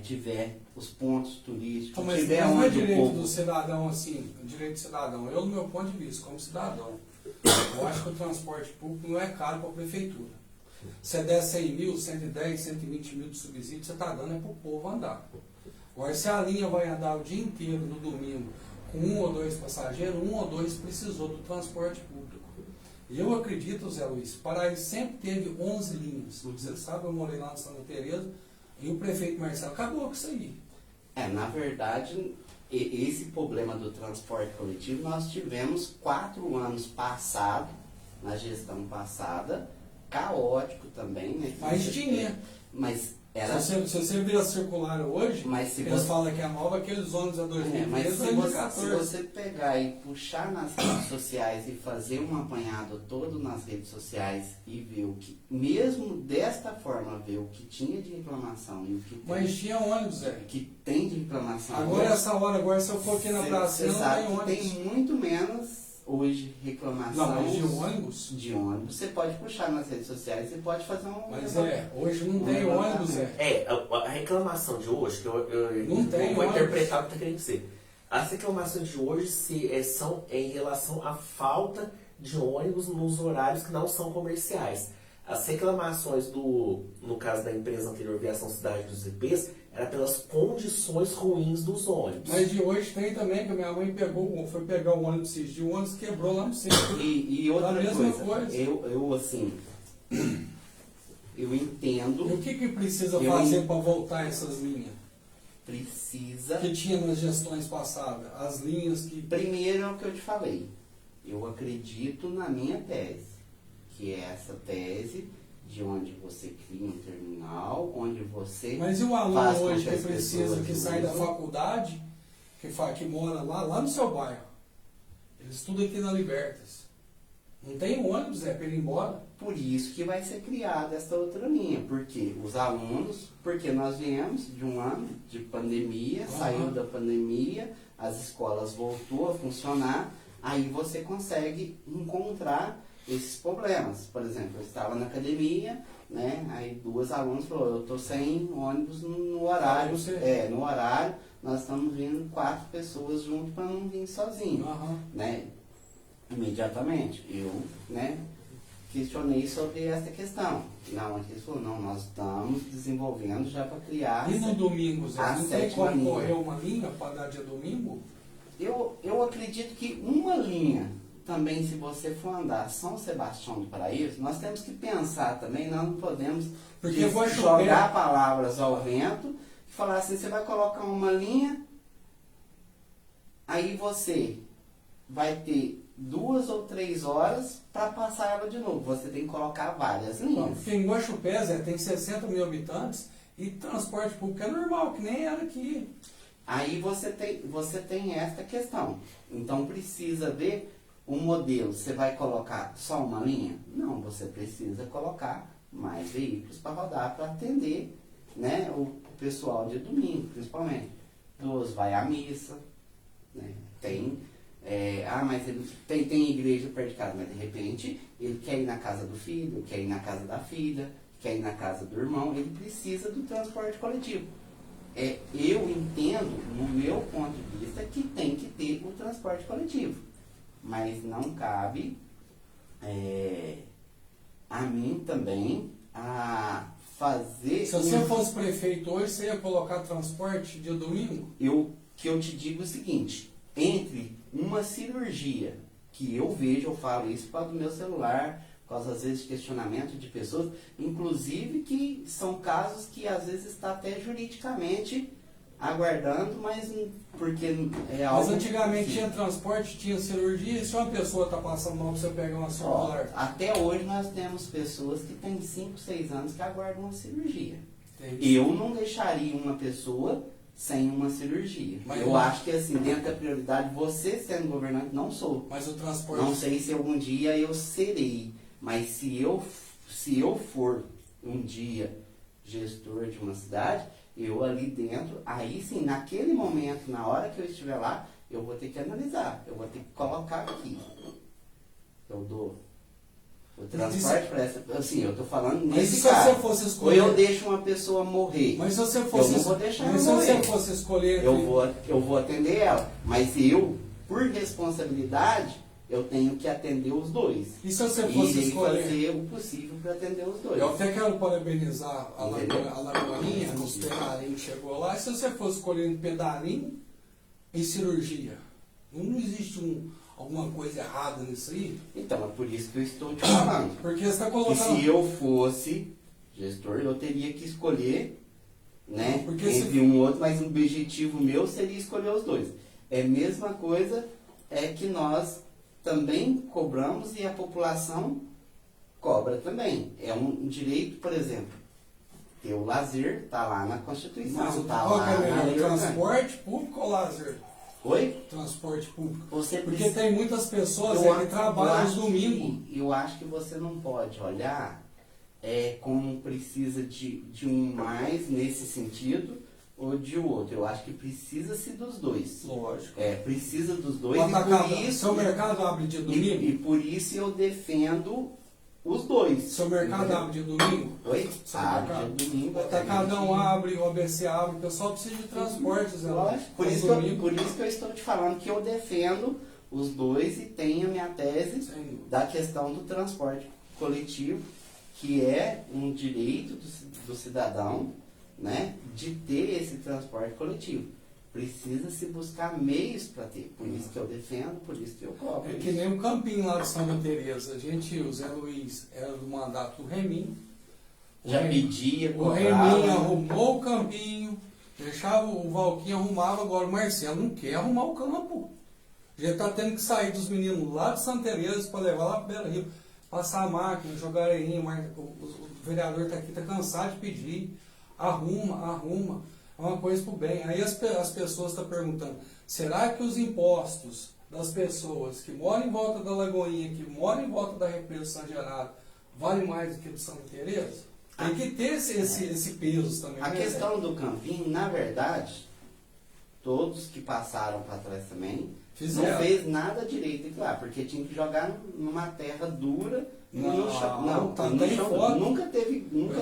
tiver os pontos turísticos, mas tiver não é onde direito do cidadão, assim, direito do cidadão. Eu, no meu ponto de vista, como cidadão, eu acho que o transporte público não é caro para a prefeitura. Você der 100 mil, 110, 120 mil de subsídio, você está dando para o povo andar. Agora, se a linha vai andar o dia inteiro no domingo com 1 ou 2 passageiros, 1 ou 2 precisou do transporte público. E eu acredito, Zé Luiz, Paraíso sempre teve 11 linhas. Você sabe, eu morei lá no Santa Teresa, e o prefeito Marcelo acabou com isso aí. Na verdade, esse problema do transporte coletivo nós tivemos 4 anos passados, na gestão passada, caótico também, né? Mas tinha. Mas Era, Se você ver a circular hoje, mas se eles você, falam que é nova, aqueles ônibus a mas 2013, se 2014. você pegar e puxar nas redes sociais e fazer um apanhado todo nas redes sociais e ver o que, mesmo desta forma, ver o que tinha de reclamação e o que tem, Mas tinha ônibus, Zé. que tem de reclamação. Agora essa hora, agora se eu for aqui na Você pracinha, não sabe tem que ônibus. tem muito menos hoje reclamação Não, mas de ônibus? de ônibus. Você pode puxar nas redes sociais, você pode fazer um... Mas hoje não tem ônibus, A reclamação de hoje, que eu Não tem vou ônibus. interpretar o que está querendo dizer. As reclamações de hoje são em relação à falta de ônibus nos horários que não são comerciais. As reclamações no caso da empresa anterior, Viação Cidade dos IPs, era pelas condições ruins dos ônibus. Mas de hoje tem também, que a minha mãe foi pegar o ônibus esses dias, o ônibus quebrou lá no centro. E outra A mesma coisa, coisa. eu assim, eu entendo, E o que precisa Eu fazer en- para voltar essas linhas? precisa... Que tinha nas gestões passadas. As linhas que... Primeiro é o que eu te falei. Eu acredito na minha tese, que é essa tese de onde você cria um terminal, onde você... Mas e o aluno faz com hoje que as precisa, pessoas que sai da usem? faculdade, que mora lá no seu bairro? Ele estuda aqui na Libertas. Não tem ônibus, para ele ir embora. Por isso que vai ser criada essa outra linha, porque os alunos, porque nós viemos de um ano de pandemia, saiu da pandemia, as escolas voltou a funcionar, aí você consegue encontrar esses problemas. Por exemplo, eu estava na academia, né? Aí duas alunas falaram, eu estou sem ônibus no horário, no horário, nós estamos vindo 4 pessoas junto para não vir sozinho, né? Imediatamente, eu, né, questionei sobre essa questão. Não, eles falaram, não, nós estamos desenvolvendo já para criar... E no domingo, Zé? a Não tem sétima como linha. correr uma linha para dar dia domingo? Eu acredito que uma linha, também se você for andar São Sebastião do Paraíso, nós temos que pensar também, nós não podemos Porque vai chover. jogar palavras ao vento e falar assim, você vai colocar uma linha, aí você vai ter 2 ou 3 horas para passar ela de novo. Você tem que colocar várias linhas. Porque em Guaxupé, Zé, tem 60 mil habitantes e transporte público é normal, que nem era aqui. Aí você tem esta questão. Então precisa ver um modelo. Você vai colocar só uma linha? Não, você precisa colocar mais veículos para rodar, para atender, né, o pessoal de domingo, principalmente. Dos vai à missa, né, mas ele tem igreja perto de casa, mas de repente ele quer ir na casa do filho, quer ir na casa da filha, quer ir na casa do irmão, ele precisa do transporte coletivo. Eu entendo, no meu ponto de vista, que tem que ter o transporte coletivo, mas não cabe a mim também a fazer... Se você fosse prefeito hoje, você ia colocar transporte dia domingo? Que eu te digo o seguinte, entre uma cirurgia que eu vejo, eu falo isso por causa do meu celular, por causa às vezes de questionamento de pessoas, inclusive que são casos que às vezes está até juridicamente aguardando, mas porque é algo... Mas antigamente tinha transporte, tinha cirurgia, e se uma pessoa está passando mal, você pega uma celular. Até hoje nós temos pessoas que têm 5, 6 anos que aguardam uma cirurgia. Entendi. Eu não deixaria uma pessoa sem uma cirurgia. Mas eu acho que assim, dentro da prioridade, você sendo governante, não sou. Mas o transporte... Não sei se algum dia eu serei, mas se eu for um dia gestor de uma cidade, eu ali dentro, aí sim, naquele momento, na hora que eu estiver lá, eu vou ter que analisar, eu vou ter que colocar aqui. Eu dou o transporte para essa... Assim, eu tô falando Mas nesse e se caso. você fosse Ou escolher... eu deixo uma pessoa morrer. Mas se você fosse... Eu não vou deixar Mas se ela você morrer. fosse escolher... Eu vou atender ela. Mas eu, por responsabilidade, eu tenho que atender os dois. E se você fosse irei escolher... fazer o possível para atender os dois. Eu até quero parabenizar a Entendeu? Lagoinha, nos pedalinhos que chegou lá. E se você fosse escolher um pedalinho e cirurgia? Não existe alguma coisa errada nisso aí? Então, é por isso que eu estou te falando. Porque você está Que colocando... se eu fosse gestor, eu teria que escolher, né, Porque entre um outro, mas o objetivo meu seria escolher os dois. É a mesma coisa que nós também cobramos e a população cobra também. É um direito, por exemplo, ter o lazer, tá lá na Constituição. Mas tá qual lá que é na melhor, lei orgânica. transporte público ou lazer? Oi? Transporte público. Você Porque precisa... tem muitas pessoas Eu que acho- trabalham eu aos acho domingos. eu acho que você não pode olhar como precisa de um mais nesse sentido ou de outro. Eu acho que precisa-se dos dois. Lógico. Precisa dos dois O e atacado, por isso... seu mercado abre de domingo? E por isso eu defendo os dois. Seu mercado Entendeu? abre de domingo? Oi? Seu Abre mercado. de domingo. O até atacadão meio-dia. abre, o ABC abre, o pessoal precisa de transporte, Zé. Lógico. Por Aos isso, que eu, domingos. por isso que eu estou te falando que eu defendo os dois e tenho a minha tese Sem dúvida. da questão do transporte coletivo, que é um direito do cidadão, né, de ter esse transporte coletivo. Precisa-se buscar meios para ter. Por isso que eu defendo, por isso que eu cobro. É que nem um campinho lá de Santa Teresa. O Zé Luiz era do mandato do Remin. Já pedia, O cobrava. Remin arrumou o campinho, deixava o Valquinho arrumava, agora o Marcelo não quer arrumar o campo. Já está tendo que sair dos meninos lá de Santa Teresa para levar lá para Bela Rio, passar a máquina, jogar areinha, o vereador está aqui, está cansado de pedir. Arruma. É uma coisa pro bem. Aí as pessoas estão perguntando, será que os impostos das pessoas que moram em volta da Lagoinha, que moram em volta da represa São Gerardo, vale mais do que do Santa Teresa? Tem que ter esse peso também. A né, questão do campinho, na verdade, todos que passaram para trás também, Fizeram. não fez nada direito, e claro, porque tinha que jogar numa terra dura e no chão. Não, tá, no tem chão foto. nunca teve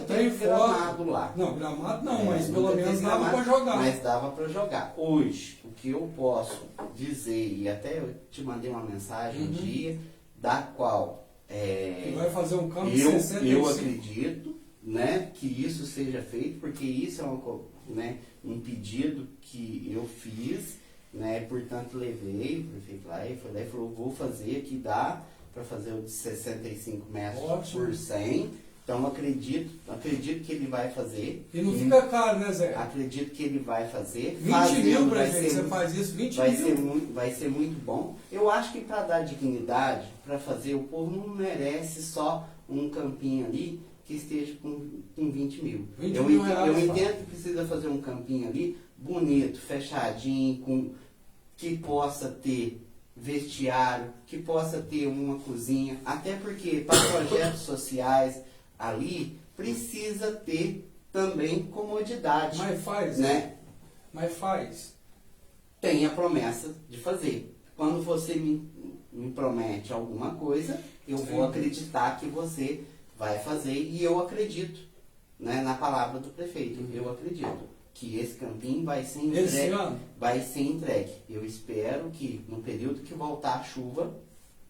Tem gramado lá. Não, gramado não, É, mas pelo nunca menos teve dava gramado, para jogar. Mas dava para jogar. Hoje, o que eu posso dizer, e até eu te mandei uma mensagem um dia, da qual Que vai fazer um campo de eu 65. acredito, né, que isso seja feito, porque isso é um pedido que eu fiz, né, portanto levei o prefeito lá e foi lá e falou, vou fazer aqui, dá para fazer o de 65 metros Ótimo. por 100, então acredito que ele vai fazer. E não fica caro, né, Zé? Acredito que ele vai fazer. 20 mil, vai prefeito, ser você faz isso, 20 vai mil. vai ser muito bom. Eu acho que para dar dignidade, para fazer, o povo não merece só um campinho ali que esteja com 20 mil. 20 eu mil entendo, reais, eu tá? entendo que precisa fazer um campinho ali bonito, fechadinho, que possa ter vestiário, que possa ter uma cozinha, até porque para projetos sociais ali precisa ter também comodidade, Mas faz, né? Mas faz. Tem a promessa de fazer. Quando você me promete alguma coisa, eu vou acreditar que você vai fazer, e eu acredito, né, na palavra do prefeito. Eu acredito que esse campinho vai ser Esse entregue. ano? Vai ser entregue. Eu espero que no período que voltar a chuva,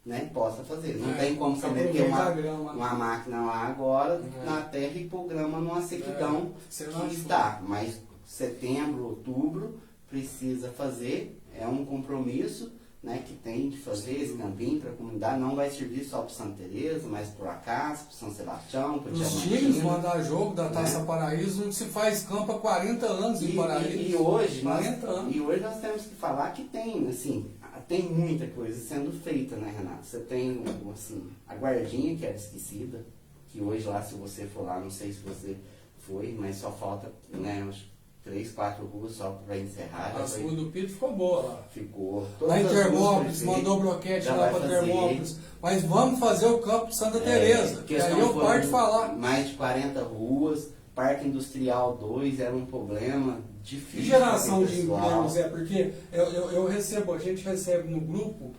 né, possa fazer. Não tem como você meter aproveitar a grama. uma máquina lá agora É. na terra e pôr grama numa sequidão será que chuva. está. Mas setembro, outubro, precisa fazer. É um compromisso, né, que tem de fazer esse campinho para a comunidade. Não vai servir só para Santa Teresa, mas para o Acácio, para São Sebastião, para o Os times mandar jogo da Taça Paraíso, onde se faz campo há 40 anos em Paraíso. E hoje, 40 anos. nós temos que falar que tem, assim, tem muita coisa sendo feita, né, Renato? Você tem, assim, a guardinha que era esquecida, que hoje lá, se você for lá, não sei se você foi, mas só falta, né, uns 3, 4 ruas só para encerrar. A Já foi- rua do Pito ficou boa lá. ficou. Lá em Todas as ruas Termópolis, prefeito mandou bloquete já lá vai para fazer. Termópolis. Mas vamos fazer o campo de Santa Teresa. Que questão aí eu foram paro de falar. Mais de 40 ruas, Parque Industrial 2 era um problema difícil. Que geração pro de pessoal. empregos é? Porque a gente recebe no grupo,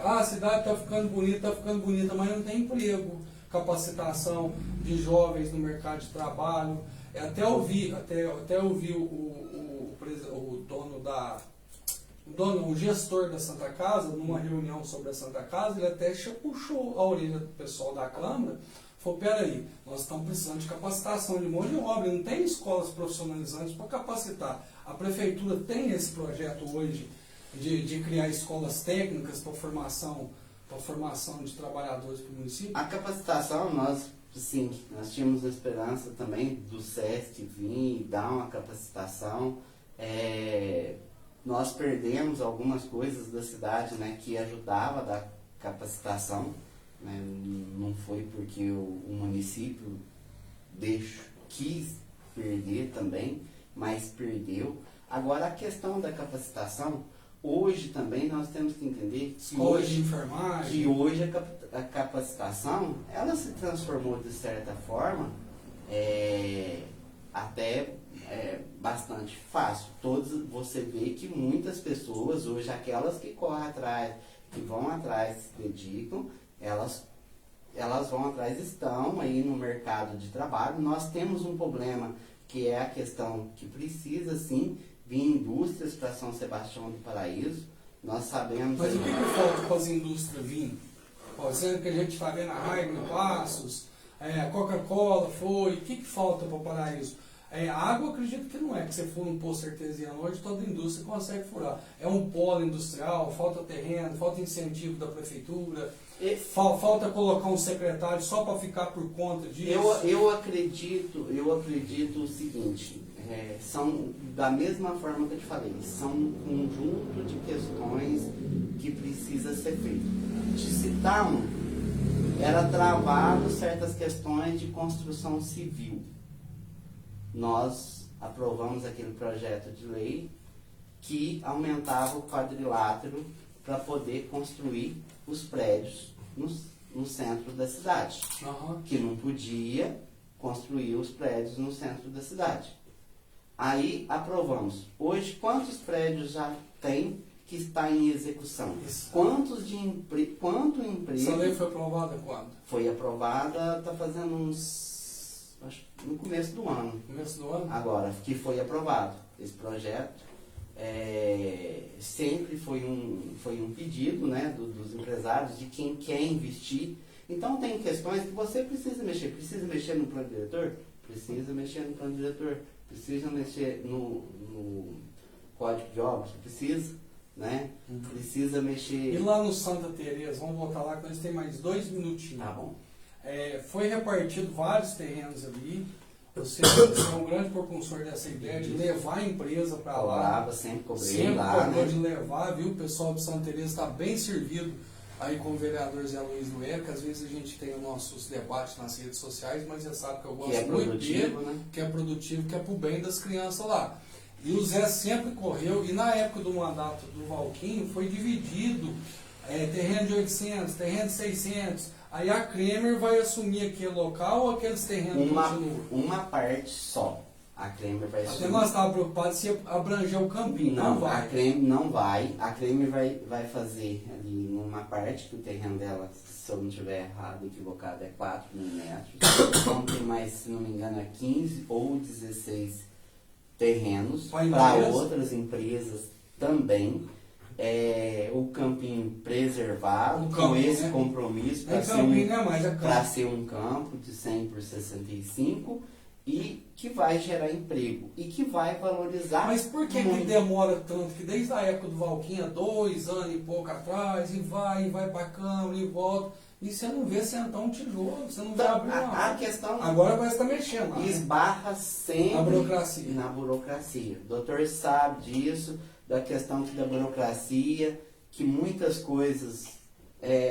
a cidade está ficando bonita, mas não tem emprego, capacitação de jovens no mercado de trabalho. Até ouvi o gestor da Santa Casa, numa reunião sobre a Santa Casa, ele até puxou a orelha do pessoal da Câmara. Falou, peraí, nós estamos precisando de capacitação de mão de obra, não tem escolas profissionalizantes para capacitar. A Prefeitura tem esse projeto hoje de criar escolas técnicas para formação de trabalhadores para o município? A capacitação, nós tínhamos a esperança também do SESC vir e dar uma capacitação. Nós perdemos algumas coisas da cidade, né, que ajudava a dar capacitação. Né, não foi porque o município quis perder também, mas perdeu. Agora, a questão da capacitação, hoje também nós temos que entender que Escola de hoje, enfermagem. a capacitação, ela se transformou de certa forma até bastante fácil. Você vê que muitas pessoas hoje, aquelas que correm atrás, que vão atrás, se dedicam, elas vão atrás, estão aí no mercado de trabalho. Nós temos um problema que é a questão que precisa sim vir indústrias para São Sebastião do Paraíso. Nós sabemos... Mas o que falta para as indústrias virem? Sendo que a gente está vendo a Heineken, Passos, a Coca-Cola foi, o que falta para o Paraíso? A água, acredito que não é, que você for num poço artesiano hoje, toda indústria consegue furar. É um polo industrial, falta terreno, falta incentivo da prefeitura, falta colocar um secretário só para ficar por conta disso. Eu acredito o seguinte, são da mesma forma que eu te falei, são um conjunto de questões que precisa ser feito. De citar era travado certas questões de construção civil. Nós aprovamos aquele projeto de lei que aumentava o quadrilátero para poder construir os prédios no centro da cidade. Uhum. Que não podia construir os prédios no centro da cidade. Aí aprovamos. Hoje, quantos prédios já tem que está em execução? Isso. Quanto emprego... Essa lei foi aprovada quando? Foi aprovada, está fazendo acho, no começo do ano. Começo do ano? Agora, que foi aprovado. Esse projeto sempre foi um pedido, né, dos empresários, de quem quer investir. Então, tem questões que você precisa mexer. Precisa mexer no plano diretor? Precisa mexer no plano diretor. Precisa mexer no código de obras? Precisa, né? Precisa mexer... E lá no Santa Teresa, vamos voltar lá, que nós temos mais 2 minutinhos. Tá bom. Foi repartido vários terrenos ali. Você é um grande propulsor dessa ideia de levar a empresa para lá. Cobrava, sempre cobrei Sempre lá, cobrou né? de levar, viu? O pessoal de Santa Teresa está bem servido aí com o vereador Zé Luiz Noé, que às vezes a gente tem os nossos debates nas redes sociais, mas você sabe que eu gosto Que é muito produtivo, dele, né? que é produtivo, que é pro bem das crianças lá. E o Zé sempre correu, e na época do mandato do Valquinho foi dividido terreno de 800, terreno de 600. Aí a Kremer vai assumir aquele local ou aqueles terrenos continuam? Uma parte só. A Kremer vai Até assumir. nós estávamos preocupados se ia abranger o campinho. Não vai. A Kremer não vai. A Kremer vai fazer ali numa parte, que o terreno dela, se eu não estiver errado, equivocado, é 4 mil metros. Então tem mais, se não me engano, é 15 ou 16 terrenos para outras empresas também. O campinho preservado, com esse compromisso para ser um campo de 100 por 65 e que vai gerar emprego e que vai valorizar. Mas por que demora tanto? Que desde a época do Valquinha, 2 anos e pouco atrás, e vai para a Câmara e volta, e você não vê sentar um tijolo, você não vê abrir uma... A questão agora vai estar mexendo lá, esbarra sempre na burocracia. O doutor sabe disso, da questão da burocracia, que muitas coisas,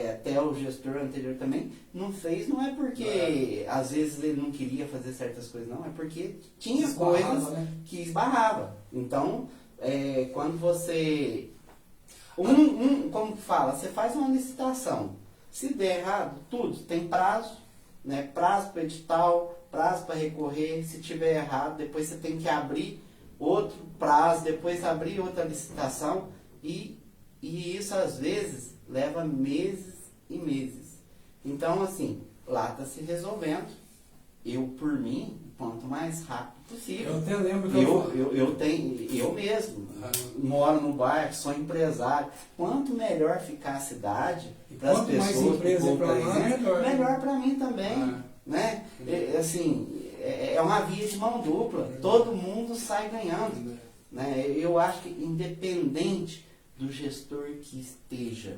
até o gestor anterior também, não fez, não é porque às vezes ele não queria fazer certas coisas, não, é porque tinha coisas, né, que esbarrava. Então, quando você... como que fala? Você faz uma licitação. Se der errado, tudo, tem prazo, né? Prazo para edital, prazo para recorrer. Se tiver errado, depois você tem que abrir outro prazo, depois abrir outra licitação, e isso às vezes leva meses e meses. Então, assim, lá está se resolvendo. Eu, por mim, quanto mais rápido possível. Eu até lembro que eu mesmo moro no bairro, sou empresário. Quanto melhor ficar a cidade para as pessoas, melhor para mim também, né? É uma via de mão dupla. Todo mundo sai ganhando, né? Eu acho que independente do gestor que esteja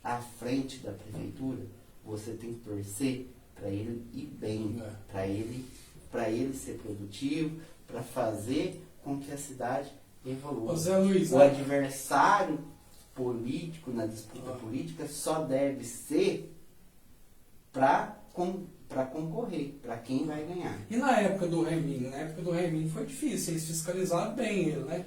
à frente da prefeitura, você tem que torcer para ele ir bem, para ele ser produtivo, para fazer com que a cidade evolua. Zé Luiz, o adversário político na disputa política só deve ser para para concorrer, para quem vai ganhar. E na época do Reminho? Na época do Reminho foi difícil, eles fiscalizaram bem ele, né?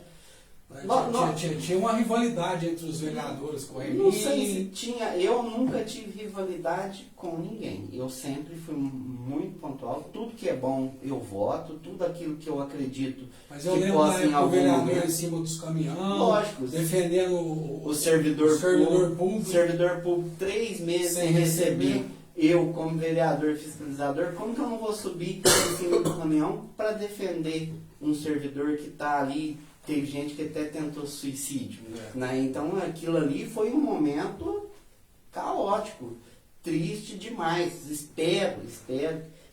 Tinha uma rivalidade entre os vereadores com o Reminho. Não sei se tinha, eu nunca tive rivalidade com ninguém. Eu sempre fui muito pontual. Tudo que é bom eu voto, tudo aquilo que eu acredito mas eu que lembro possa em o algum vereador momento. em cima dos caminhões, Lógico, defendendo o servidor público. Servidor público 3 meses sem receber. Eu, como vereador fiscalizador, como que eu não vou subir em cima do caminhão para defender um servidor que está ali? Teve gente que até tentou suicídio. Né? Então aquilo ali foi um momento caótico, triste demais. Espero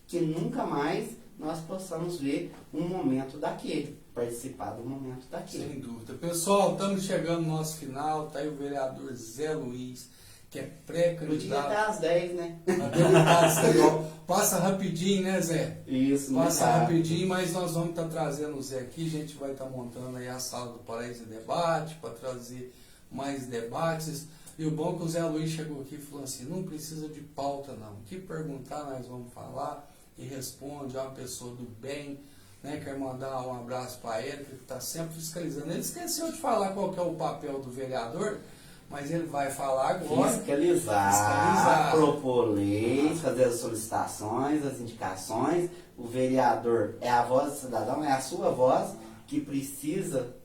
que nunca mais nós possamos ver um momento daquele, participar do momento daquele. Sem dúvida. Pessoal, estamos chegando no nosso final, está aí o vereador Zé Luiz, que é Podia pré-candidato. até às 10, né? a deputado estadual. Passa rapidinho, né, Zé? Isso, Passa muito rapidinho, mas nós vamos estar trazendo o Zé aqui. A gente vai estar montando aí a sala do Paraíso Debate para trazer mais debates. E o bom é que o Zé Luiz chegou aqui e falou assim: não precisa de pauta, não. O que perguntar, nós vamos falar e responde. É uma pessoa do bem. Né? Quero mandar um abraço para a Érica, que está sempre fiscalizando. Ele esqueceu de falar qual que é o papel do vereador, mas ele vai falar agora. Fiscalizar, propor leis, fazer as solicitações, as indicações. O vereador é a voz do cidadão, é a sua voz que precisa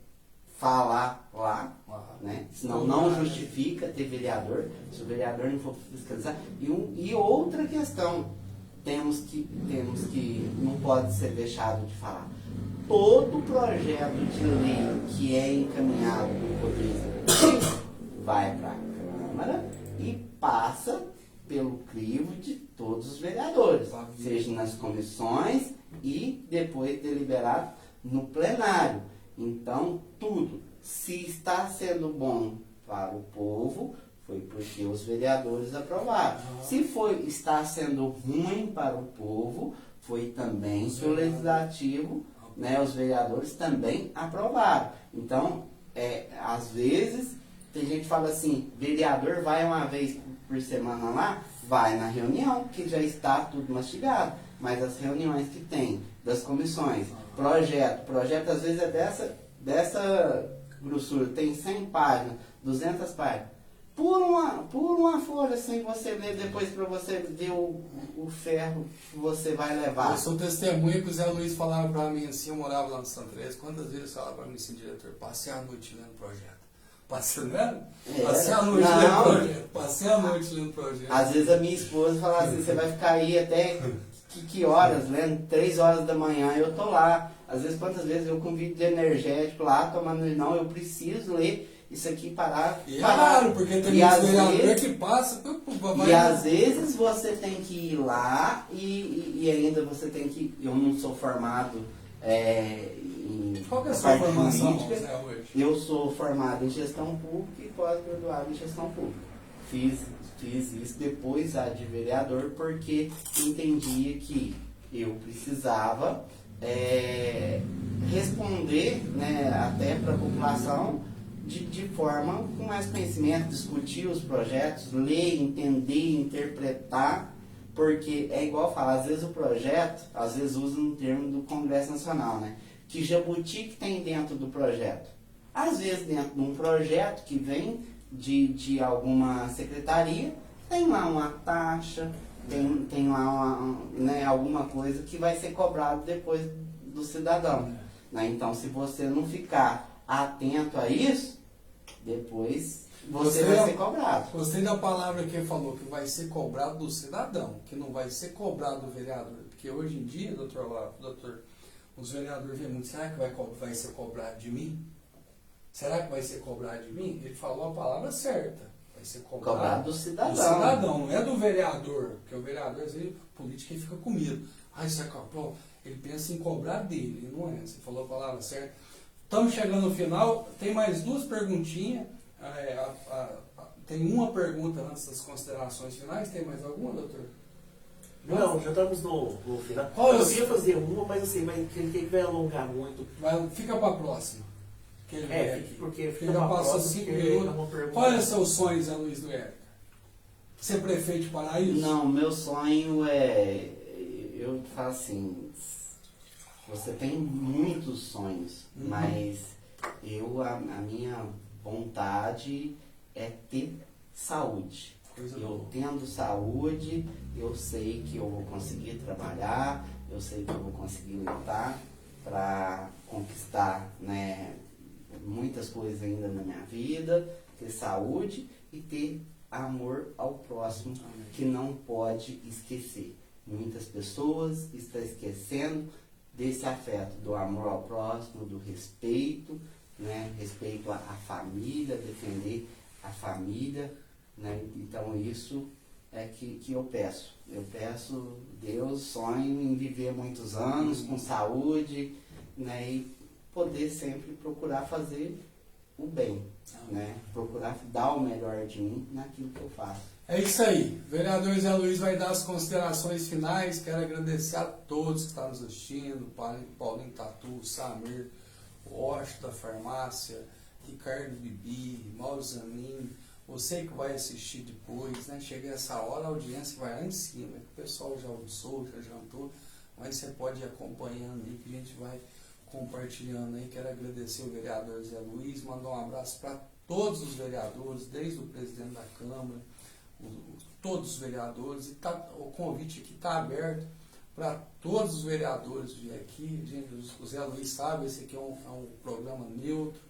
falar lá, né? Senão não justifica ter vereador, se o vereador não for fiscalizar. E outra questão, temos que, não pode ser deixado de falar. Todo projeto de lei que é encaminhado no Poder Executivo vai para a Câmara e passa pelo crivo de todos os vereadores, seja nas comissões e depois deliberado no plenário. Então, tudo, se está sendo bom para o povo, foi porque os vereadores aprovaram. Se está sendo ruim para o povo, foi também que o legislativo, né, os vereadores também aprovaram. Então, às vezes, tem gente que fala assim, vereador vai uma vez por semana lá, vai na reunião, que já está tudo mastigado. Mas as reuniões que tem, das comissões, projeto às vezes é dessa grossura, tem 100 páginas, 200 páginas. Por uma folha sem você ler, depois para você ver o ferro que você vai levar. Eu sou testemunha que o Zé Luiz falava para mim assim, eu morava lá no Santa Teresa, quantas vezes falava para mim assim, diretor, passei a noite lendo o projeto. Passei a noite lendo projeto. Passei a noite lendo projeto. Às vezes a minha esposa fala assim, você vai ficar aí até que horas? Lendo 3 horas da manhã, eu tô lá. Às vezes, quantas vezes eu convido de energético lá, tomando, não, eu preciso ler isso aqui, parar. E é raro, porque tem muitos vereadores que passa. E às vezes você tem que ir lá e ainda você tem que. Eu não sou formado em. Qual que é a sua formação, política. Zé, hoje? Eu sou formado em gestão pública e pós-graduado em gestão pública. Fiz isso depois de vereador porque entendia que eu precisava responder, né, até para a população de forma com mais conhecimento, discutir os projetos, ler, entender, interpretar, porque é igual falar, às vezes o projeto, às vezes usa um termo do Congresso Nacional, né? Que jabuti que tem dentro do projeto? Às vezes dentro de um projeto que vem de alguma secretaria, tem lá uma taxa, tem lá alguma coisa que vai ser cobrado depois do cidadão. Né? Então, se você não ficar atento a isso, depois você vai ser cobrado. Gostei da palavra que ele falou, que vai ser cobrado do cidadão, que não vai ser cobrado do vereador. Porque hoje em dia, doutor, os vereadores veem muito, será que vai ser cobrado de mim? Será que vai ser cobrado de mim? Ele falou a palavra certa. Vai ser cobrado do cidadão. Do cidadão, não é do vereador. Porque o vereador, às vezes, político, ele fica com medo. Isso é cobrado. Ele pensa em cobrar dele, não é? Você falou a palavra certa. Estamos chegando no final. Tem mais 2 perguntinhas. Tem uma pergunta antes das considerações finais. Tem mais alguma, doutor? Não, já estamos no final. Eu queria fazer uma, mas assim, que vai alongar muito. Fica para a próxima. Porque fica já passou 5 minutos. Qual é o seu sonho, Zé Luiz do Érica? Ser prefeito de Paraíso? Não, meu sonho é eu falo assim, você tem muitos sonhos, mas a minha vontade é ter saúde. Coisa Eu boa. tendo saúde, eu sei que eu vou conseguir trabalhar, eu sei que eu vou conseguir lutar para conquistar, né, muitas coisas ainda na minha vida, ter saúde e ter amor ao próximo, que não pode esquecer. Muitas pessoas estão esquecendo desse afeto, do amor ao próximo, do respeito, né? Respeito à família, defender a família, né? Então isso é que eu peço. Eu peço, Deus, sonho em viver muitos anos com saúde, né? E poder sempre procurar fazer o bem, né? Procurar dar o melhor de mim naquilo que eu faço. É isso aí. O vereador Zé Luiz vai dar as considerações finais. Quero agradecer a todos que estão nos assistindo. Paulinho Tatu, Samir, Washington da Farmácia, Ricardo Bibi, Mauro Zanin, você que vai assistir depois, né? Chega essa hora, a audiência vai lá em cima. O pessoal já almoçou, já jantou, mas você pode ir acompanhando aí que a gente vai compartilhando aí. Quero agradecer o vereador Zé Luiz, mandar um abraço para todos os vereadores, desde o presidente da Câmara, todos os vereadores, e o convite aqui está aberto para todos os vereadores vir aqui. Gente, o Zé Luiz sabe, esse aqui é um programa neutro,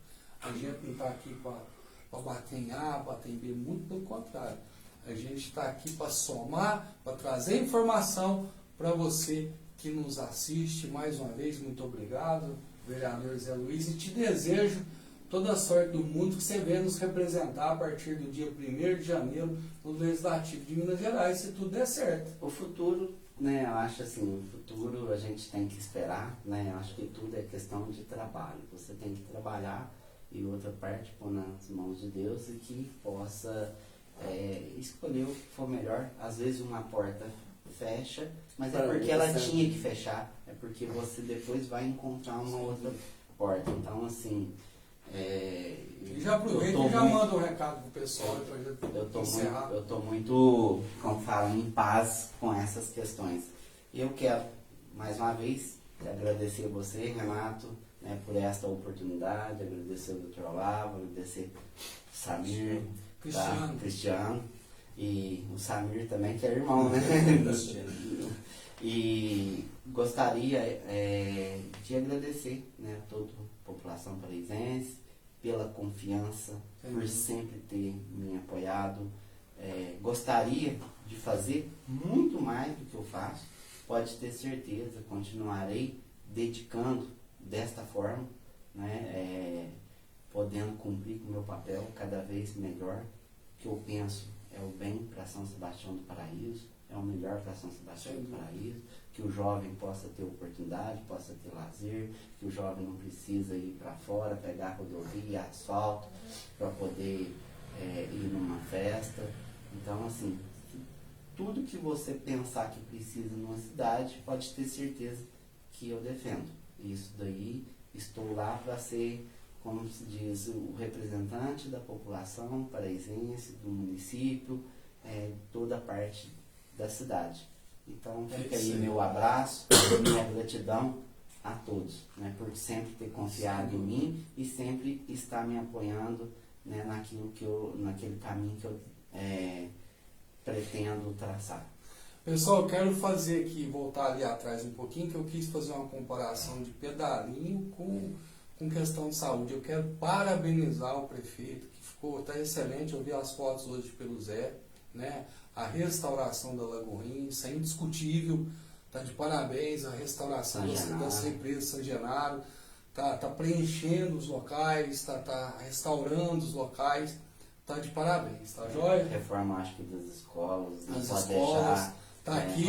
a gente não está aqui para bater em A, bater em B, muito pelo contrário. A gente está aqui para somar, para trazer informação para você que nos assiste. Mais uma vez, muito obrigado, vereador Zé Luiz, e te desejo toda a sorte do mundo que você venha nos representar a partir do dia 1º de janeiro no Legislativo de Minas Gerais, se tudo der certo. O futuro, né, eu acho assim, o futuro a gente tem que esperar, né, eu acho que tudo é questão de trabalho. Você tem que trabalhar e outra parte pôr nas mãos de Deus e que possa escolher o que for melhor. Às vezes uma porta fecha, mas é porque ela tinha que fechar, é porque você depois vai encontrar uma outra porta. Então, assim, E já aproveita e já manda um recado pro pessoal para encerrar. eu tô muito, como falo, em paz com essas questões. E eu quero, mais uma vez, agradecer a você, Renato, né, por esta oportunidade, agradecer ao Dr. Olavo, agradecer o Samir, Cristiano, e o Samir também, que é irmão, né? E gostaria de agradecer, né, a toda a população paraisense pela confiança, por sempre ter me apoiado. Gostaria de fazer muito mais do que eu faço. Pode ter certeza, continuarei dedicando desta forma, né, podendo cumprir com o meu papel cada vez melhor. O que eu penso é o bem para São Sebastião do Paraíso, é o melhor para São Sebastião do Paraíso, que o jovem possa ter oportunidade, possa ter lazer, que o jovem não precisa ir para fora, pegar rodovia, asfalto, para poder ir numa festa. Então, assim, tudo que você pensar que precisa numa cidade, pode ter certeza que eu defendo. Isso daí, estou lá para ser, como se diz, o representante da população paraisense, do município, toda a parte da cidade. Então fica aí meu abraço, minha gratidão a todos, né, por sempre ter confiado em mim e sempre estar me apoiando, né, naquele caminho que eu pretendo traçar. Pessoal, eu quero fazer aqui, voltar ali atrás um pouquinho, que eu quis fazer uma comparação de pedalinho com questão de saúde. Eu quero parabenizar o prefeito, que está excelente. Eu vi as fotos hoje pelo Zé, né? A restauração da Lagoinha, isso é indiscutível, está de parabéns. A restauração dessa empresa San Genaro, tá preenchendo os locais, tá restaurando os locais, tá de parabéns, tá joia? Reforma, acho que das escolas, não As pode escolas, deixar, tá aqui,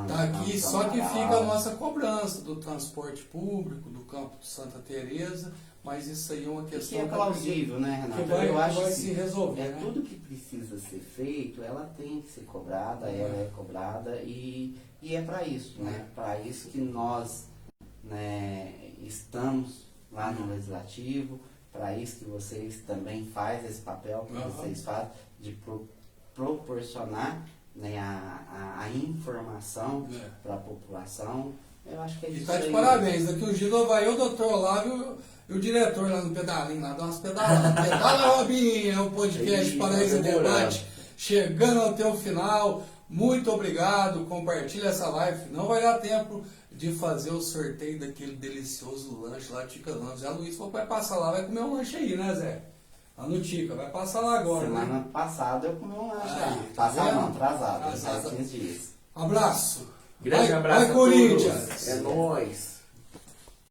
tá aqui, só que fica a nossa cobrança do transporte público, do campo de Santa Teresa, mas isso aí é uma questão que é plausível, né, Renato? que vai, eu acho vai que se resolver, né? tudo que precisa ser feito, ela tem que ser cobrada, ela é cobrada e é para isso, né? Para isso que nós, né, estamos lá no Legislativo, para isso que vocês também fazem esse papel que vocês fazem de proporcionar né, a informação É. para a população. Eu acho que é E isso tá de aí. parabéns. Daqui um dia vai o doutor Olávio e o diretor lá no Pedalinho, lá dá umas pedaladas. Pedala, Robinho, é o podcast Ih, Paraíso tá demorando. Debate. Chegando ao teu final. Muito obrigado. Compartilha essa live. Não vai dar tempo de fazer o sorteio daquele delicioso lanche lá de Ticalão. Zé Luiz falou que vai passar lá, vai comer um lanche aí, né, Zé? Lá no Tica. Vai passar lá agora, né? Semana passada eu comi um lanche Ah, aí. tá Passado vendo? não, atrasado. Atrasado. Faz 15 dias. Abraço. Grande Vai- abraço vai, a Corinthians. todos. É nóis.